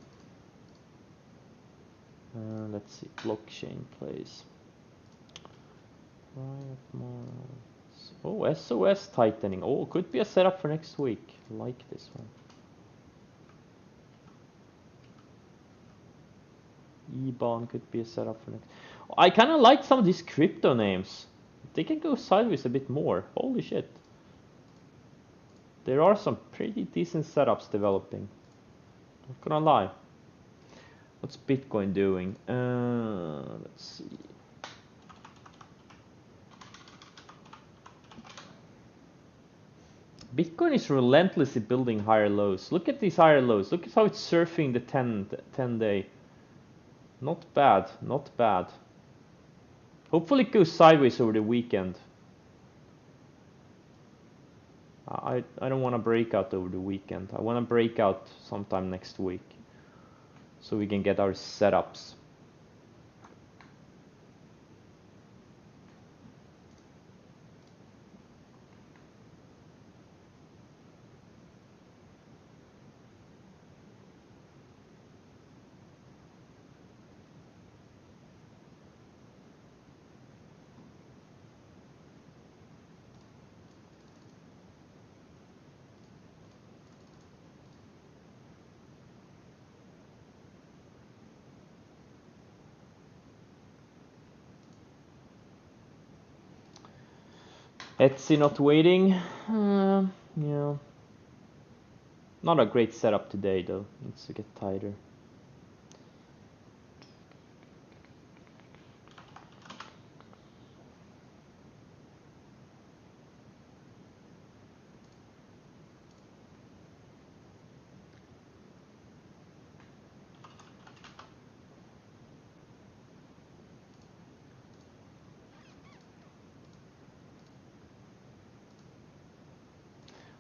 Let's see, blockchain plays. Oh, SOS tightening. Oh, could be a setup for next week. I like this one. E-bond could be a setup for next. I kind of like some of these crypto names. They can go sideways a bit more. Holy shit. There are some pretty decent setups developing. Not gonna lie. What's Bitcoin doing? Let's see. Bitcoin is relentlessly building higher lows. Look at these higher lows. Look at how it's surfing the 10 day. Not bad, not bad. Hopefully it goes sideways over the weekend. I don't want to break out over the weekend. I want to break out sometime next week, so we can get our setups. Etsy not waiting. Yeah. Not a great setup today though. Needs to get tighter.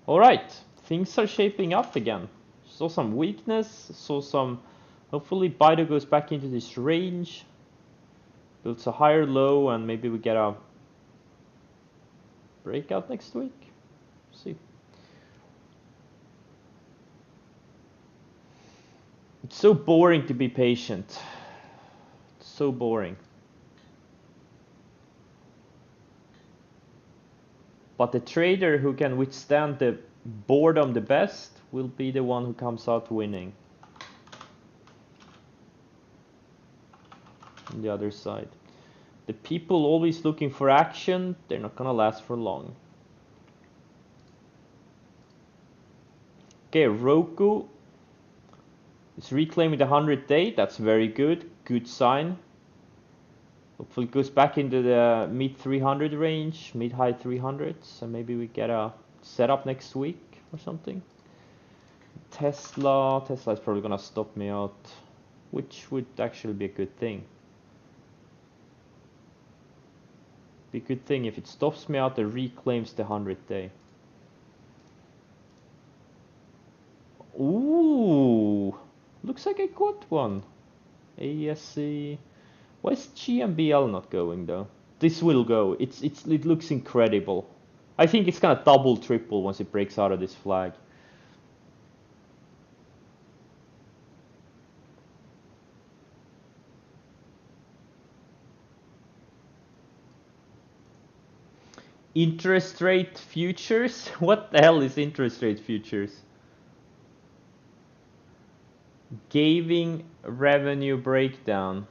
Alright, things are shaping up again. Saw some weakness, saw some. Hopefully Bido goes back into this range, builds a higher low, and maybe we get a breakout next week. See. It's so boring to be patient. It's so boring. But the trader who can withstand the boredom the best will be the one who comes out winning. On the other side. The people always looking for action, they're not gonna last for long. Okay, Roku is reclaiming the 100 day. That's very good. Good sign. Hopefully it goes back into the mid 300 range, mid high 300s, and maybe we get a setup next week or something. Tesla is probably gonna stop me out, which would actually be a good thing. Be a good thing if it stops me out and reclaims the 100th day. Ooh, looks like I got one. ASC. Why is GMBL not going though? This will go. It looks incredible. I think it's gonna double, triple once it breaks out of this flag. Interest rate futures? What the hell is interest rate futures? Gaving revenue breakdown.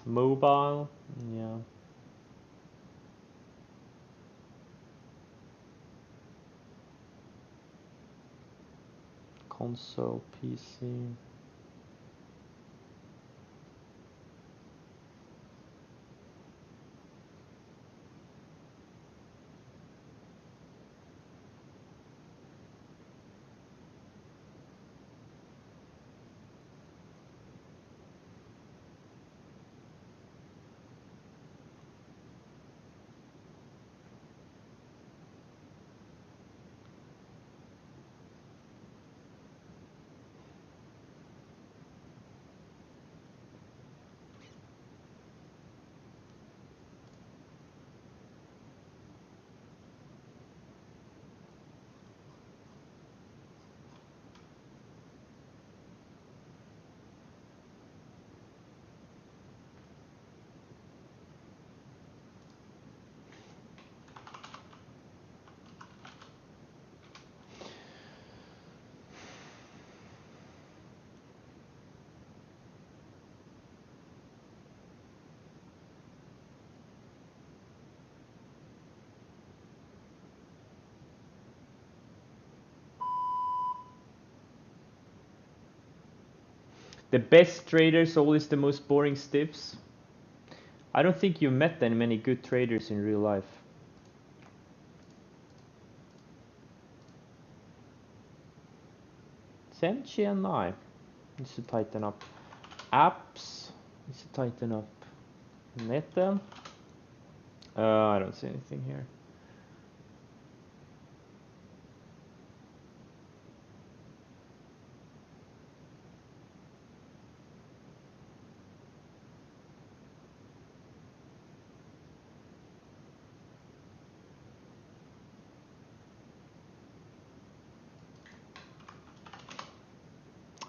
Mobile, yeah. Console, PC. The best traders always the most boring stiffs. I don't think you met that many good traders in real life. Senchi and I needs to tighten up. Apps needs to tighten up. Neten. I don't see anything here.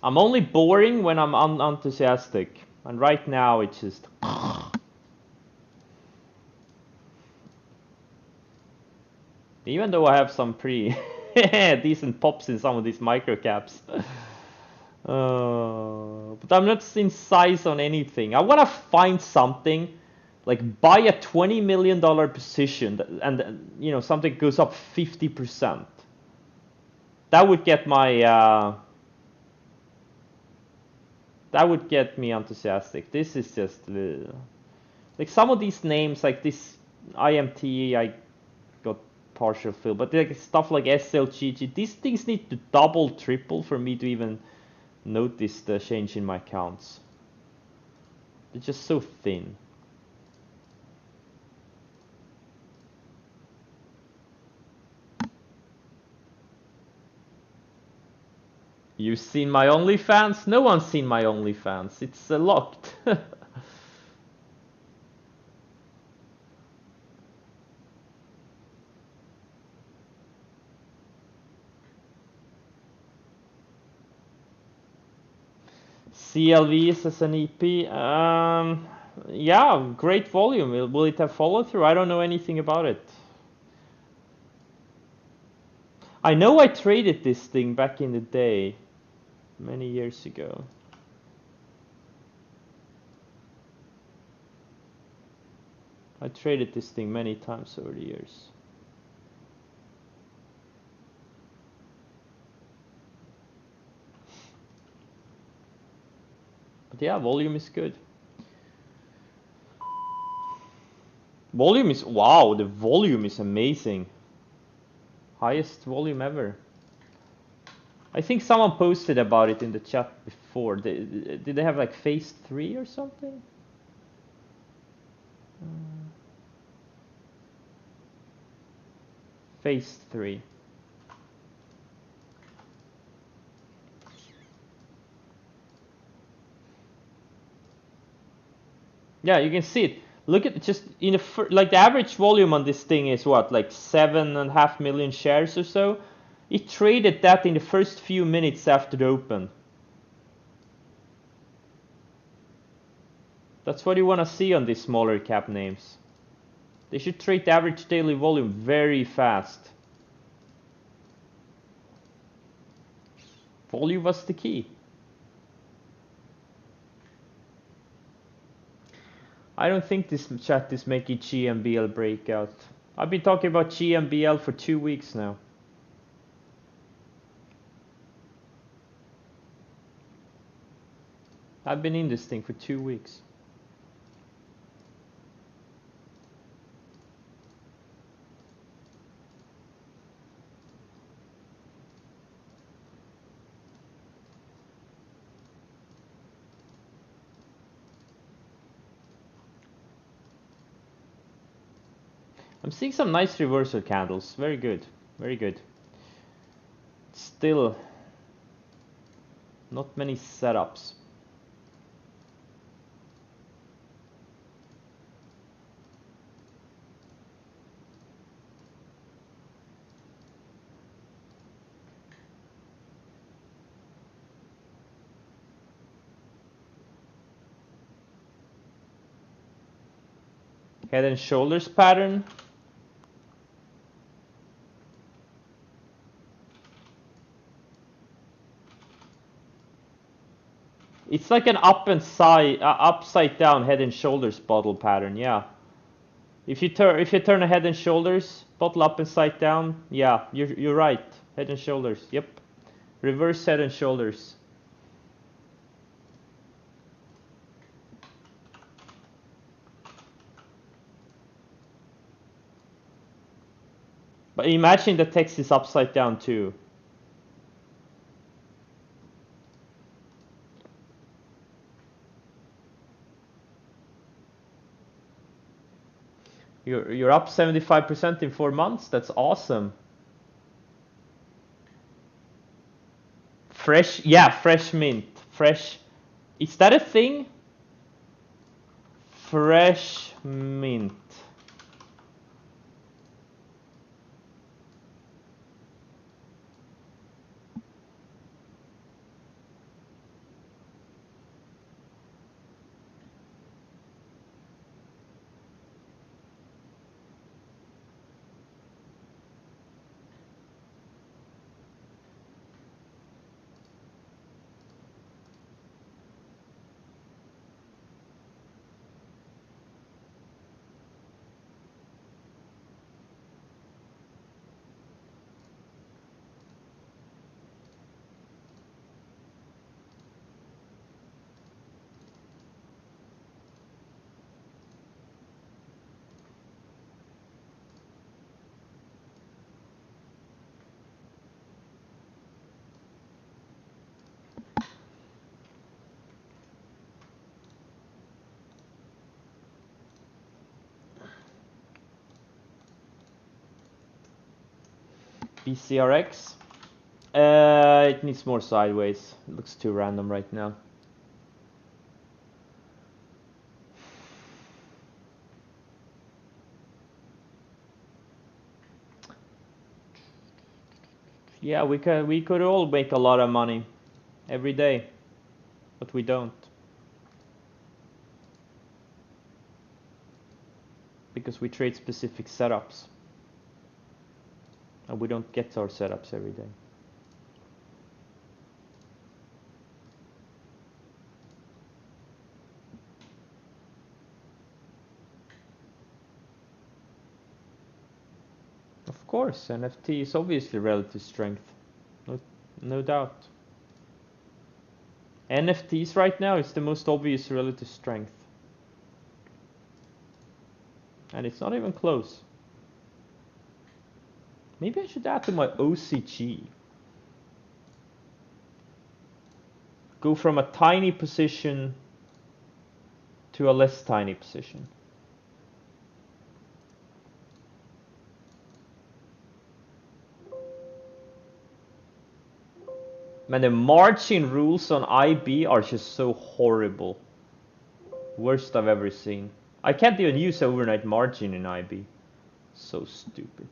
I'm only boring when I'm unenthusiastic, and right now it's just. Even though I have some pretty decent pops in some of these micro caps. But I'm not in size on anything. I want to find something, like buy a $20 million position, and you know, something goes up 50%. That would get my that would get me enthusiastic. This is just like some of these names, like this IMT, I got partial fill, but like stuff like SLGG, these things need to double, triple for me to even notice the change in my counts. They're just so thin. You've seen my OnlyFans? No one's seen my OnlyFans. It's locked. CLVs as an EP. Yeah, great volume. Will it have follow through? I don't know anything about it. I know I traded this thing back in the day, many years ago. I traded this thing many times over the years. But yeah, volume is good. Volume is, wow, the volume is amazing. Highest volume ever. I think someone posted about it in the chat before. Did they have like phase 3 or something? Phase 3. Yeah, you can see it. Look at just in the like the average volume on this thing is what, like 7.5 million shares or so. It traded that in the first few minutes after the open. That's what you want to see on these smaller cap names. They should trade the average daily volume very fast. Volume was the key. I don't think this chat is making GMBL breakout. I've been talking about GMBL for 2 weeks now. I've been in this thing for 2 weeks. I'm seeing some nice reversal candles. Very good. Very good. Still not many setups. Head and shoulders pattern. It's like an upside down head and shoulders bottle pattern, yeah. If you turn a head and shoulders bottle up and side down, yeah, you're right. Head and shoulders, yep. Reverse head and shoulders. But imagine the text is upside down too. You're up 75% in 4 months. That's awesome. Fresh, yeah, fresh mint. Fresh. Is that a thing? Fresh mint. BCRX. It needs more sideways. It looks too random right now. Yeah, we could all make a lot of money every day, but we don't. Because we trade specific setups. And we don't get our setups every day. Of course, NFT is obviously relative strength. No doubt. NFTs right now is the most obvious relative strength. And it's not even close. Maybe I should add to my OCG. Go from a tiny position to a less tiny position. Man, the margin rules on IB are just so horrible. Worst I've ever seen. I can't even use overnight margin in IB. So stupid.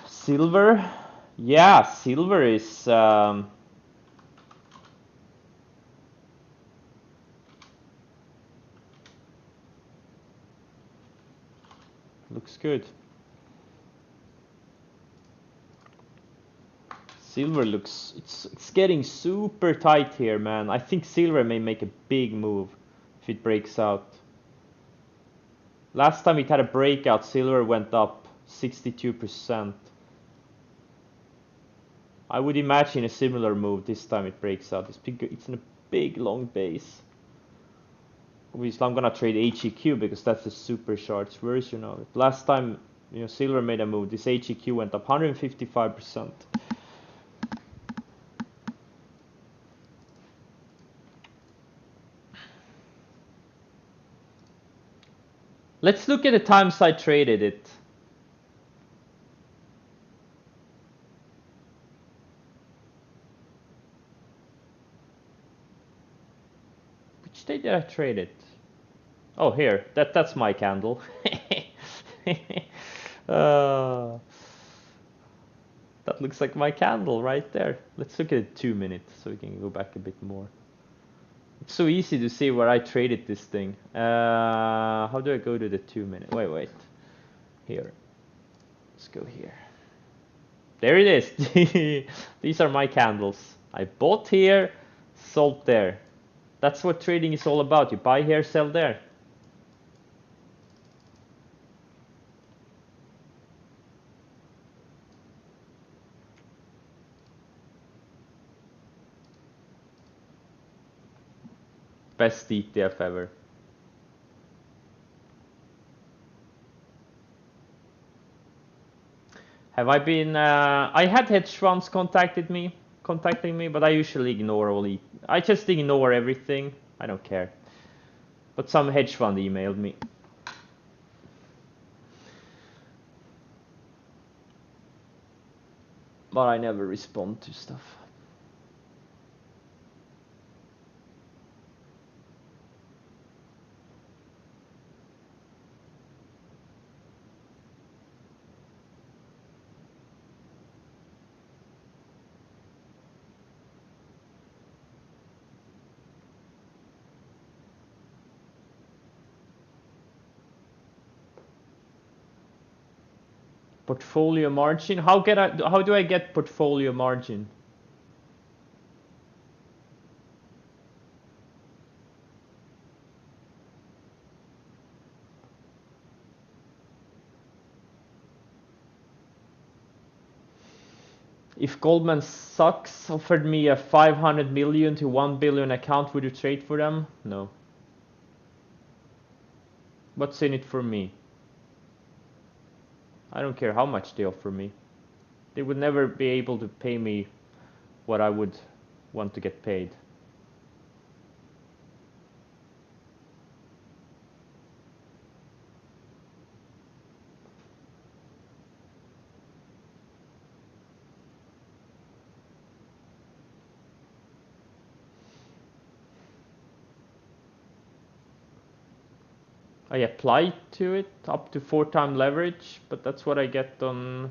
Silver? Yeah, silver is... looks good. Silver looks... It's getting super tight here, man. I think silver may make a big move if it breaks out. Last time it had a breakout, silver went up 62%. I would imagine a similar move this time it breaks out. It's in a big long base. Obviously I'm gonna trade HEQ because that's the supercharged version of it. Last time, you know, silver made a move, this HEQ went up 155%. Let's look at the times I traded it. Which day did I trade it? Oh, here. That's my candle. That looks like my candle right there. Let's look at it 2 minutes so we can go back a bit more. It's so easy to see where I traded this thing. How do I go to the 2 minute? Wait. Here. Let's go here. There it is. These are my candles. I bought here, sold there. That's what trading is all about. You buy here, sell there. Best ETF ever. Have I been... I had hedge funds contacting me, but I usually ignore I just ignore everything. I don't care. But some hedge fund emailed me. But I never respond to stuff. Portfolio margin? How do I get portfolio margin? If Goldman Sachs offered me a 500 million to 1 billion account, would you trade for them? No. What's in it for me? I don't care how much they offer me. They would never be able to pay me what I would want to get paid. I apply to it up to 4x leverage, but that's what I get on...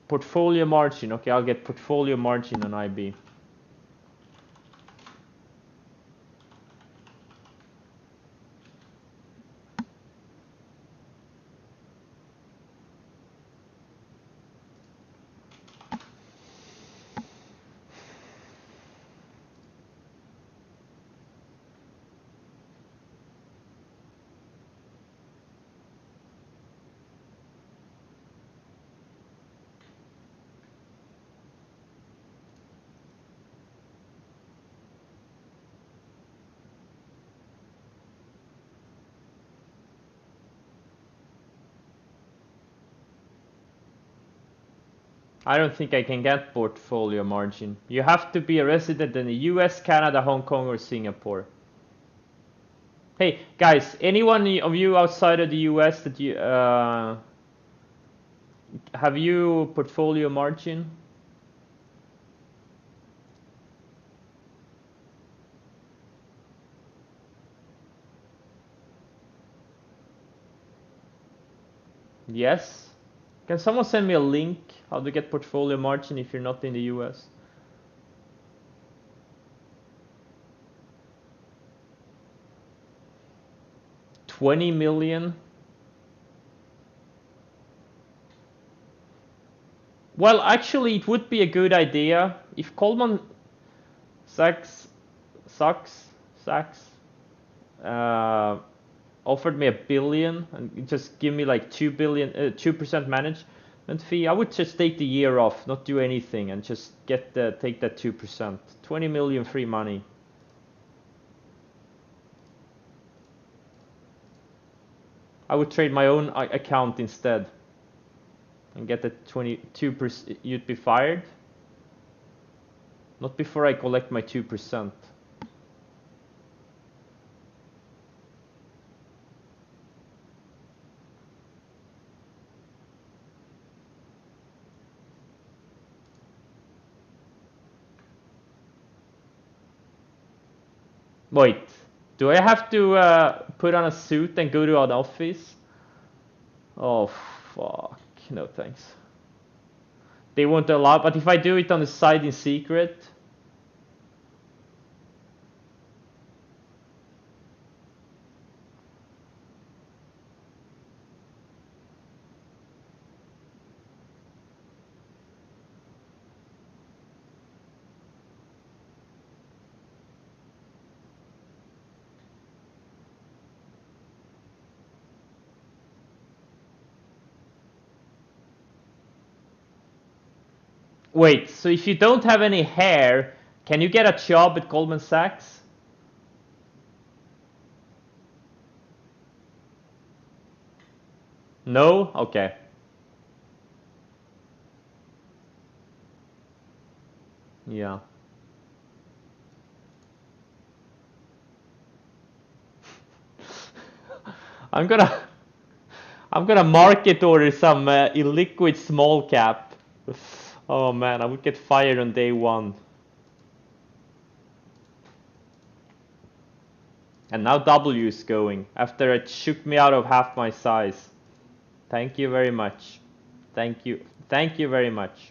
Portfolio margin. Okay, I'll get portfolio margin on IB. I don't think I can get portfolio margin. You have to be a resident in the US, Canada, Hong Kong, or Singapore. Hey guys, anyone of you outside of the US that you have you portfolio margin? Yes. Can someone send me a link how to get portfolio margin if you're not in the US? $20 million. Well, actually, it would be a good idea if Goldman Sachs uh, offered me $1 billion and just give me like 2% management fee. I would just take the year off, not do anything, and just take that 2%. 20 million free money. I would trade my own account instead and get the 22%. You'd be fired? Not before I collect my 2%. Wait, do I have to put on a suit and go to an office? Oh, fuck. No thanks. They won't allow, but if I do it on the side in secret... Wait, so if you don't have any hair, can you get a job at Goldman Sachs? No? Okay. Yeah. I'm gonna market order some illiquid small cap. Oh man, I would get fired on day one. And now W is going after it shook me out of half my size. Thank you very much. Thank you. Thank you very much.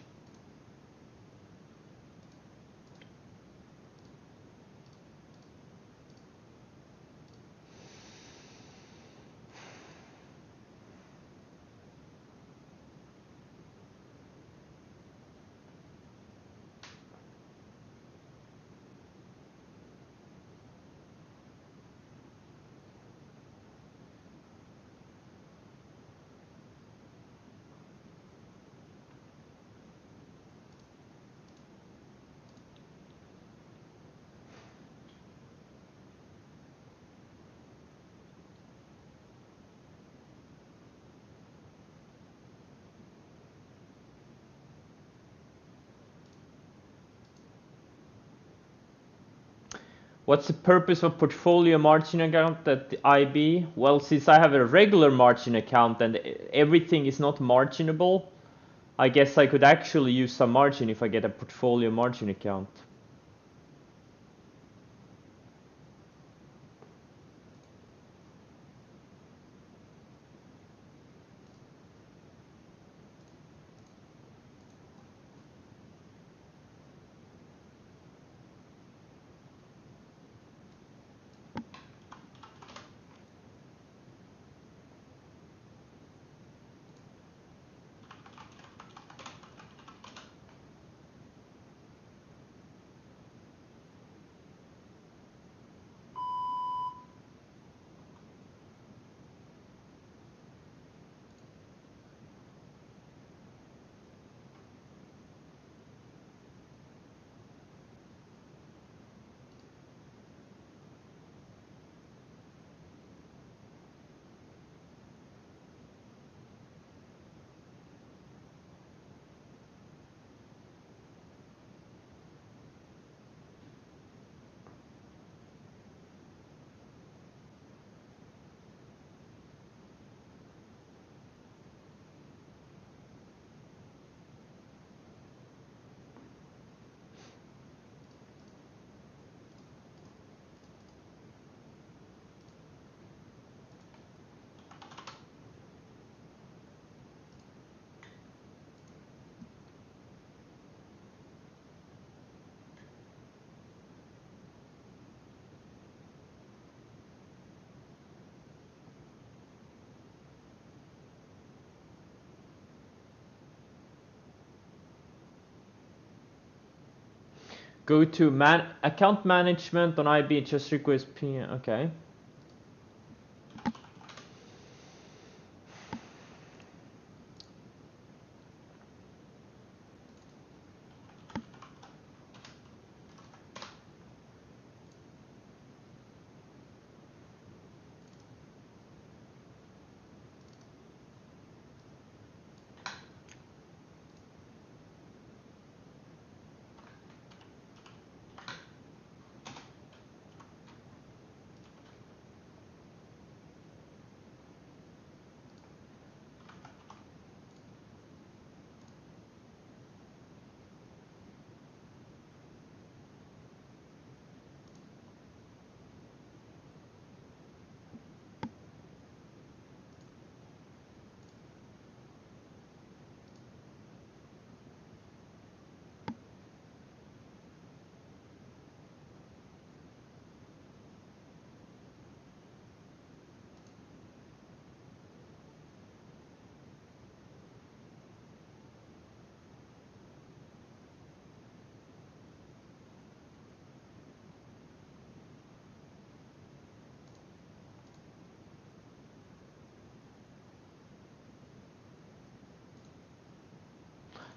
What's the purpose of portfolio margin account at the IB? Well, since I have a regular margin account and everything is not marginable, I guess I could actually use some margin if I get a portfolio margin account. Go to account management on IB, just request P. Okay.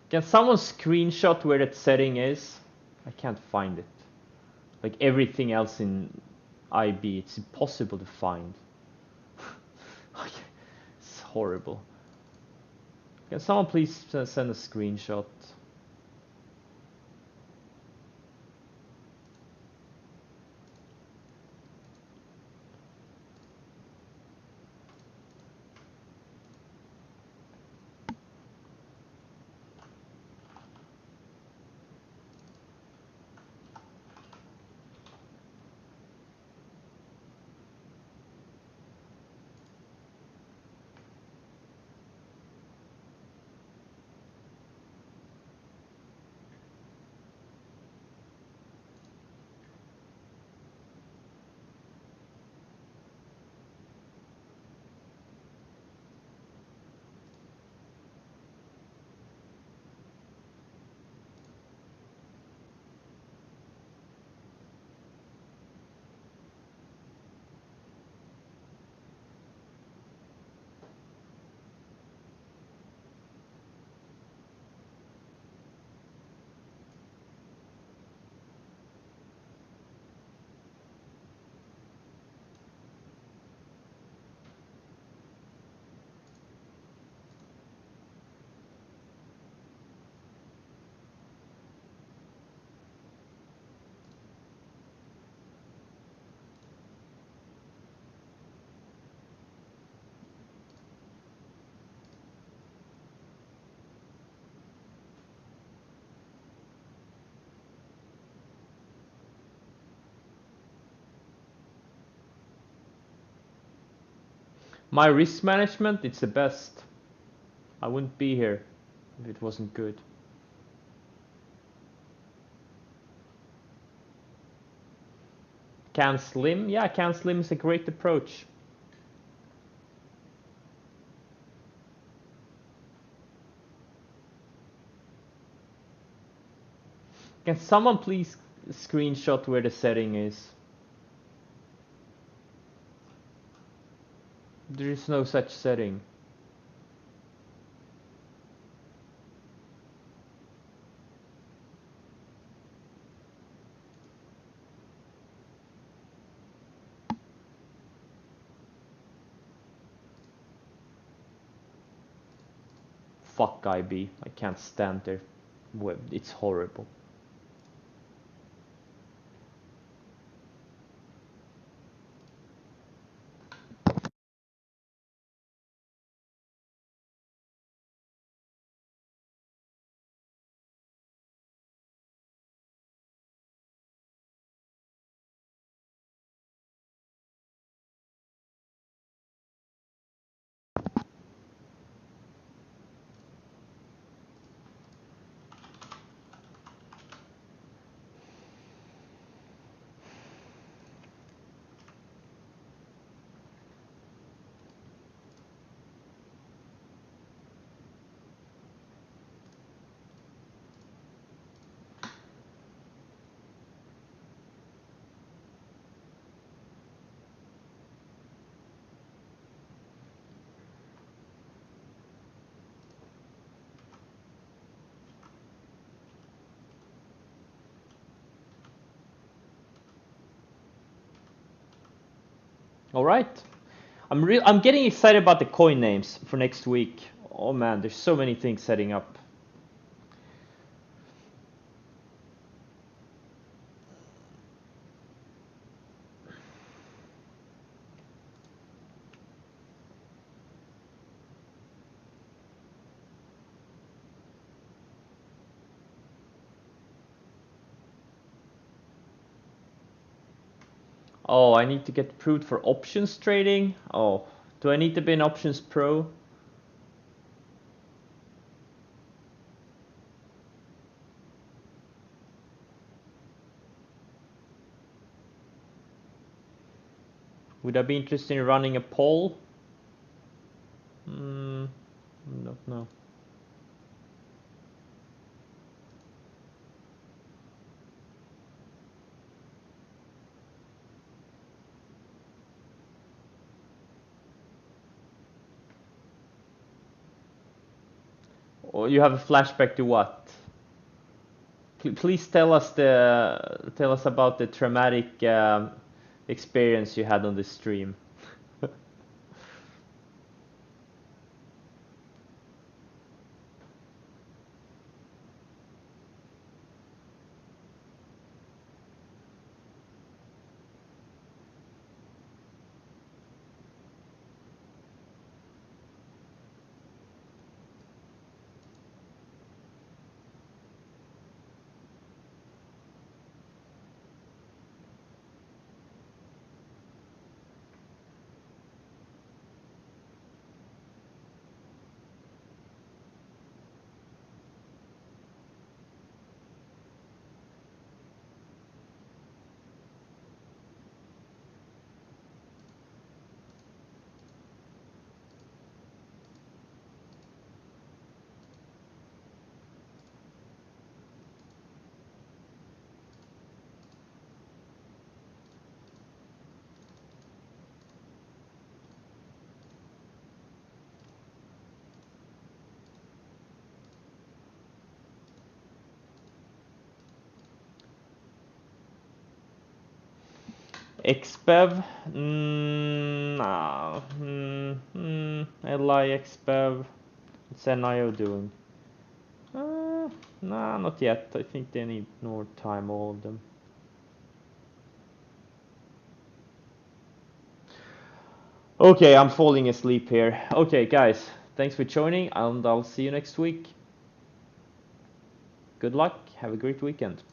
Can someone screenshot where that setting is? I can't find it. Like everything else in IB, it's impossible to find. It's horrible. Can someone please send a screenshot? My risk management, it's the best. I wouldn't be here if it wasn't good. Can Slim? Yeah, Can Slim is a great approach. Can someone please screenshot where the setting is? There is no such setting. Fuck IB. I can't stand their web. It's horrible. All right. I'm getting excited about the coin names for next week. Oh man, there's so many things setting up. Oh, I need to get approved for options trading. Oh, do I need to be an options pro? Would I be interested in running a poll? Don't know. Or you have a flashback to what? Please tell us about the traumatic experience you had on this stream. XBEV, nah, LI XBEV, what's NIO doing? Nah, not yet. I think they need more time, all of them. Okay, I'm falling asleep here. Okay, guys, thanks for joining, and I'll see you next week. Good luck. Have a great weekend.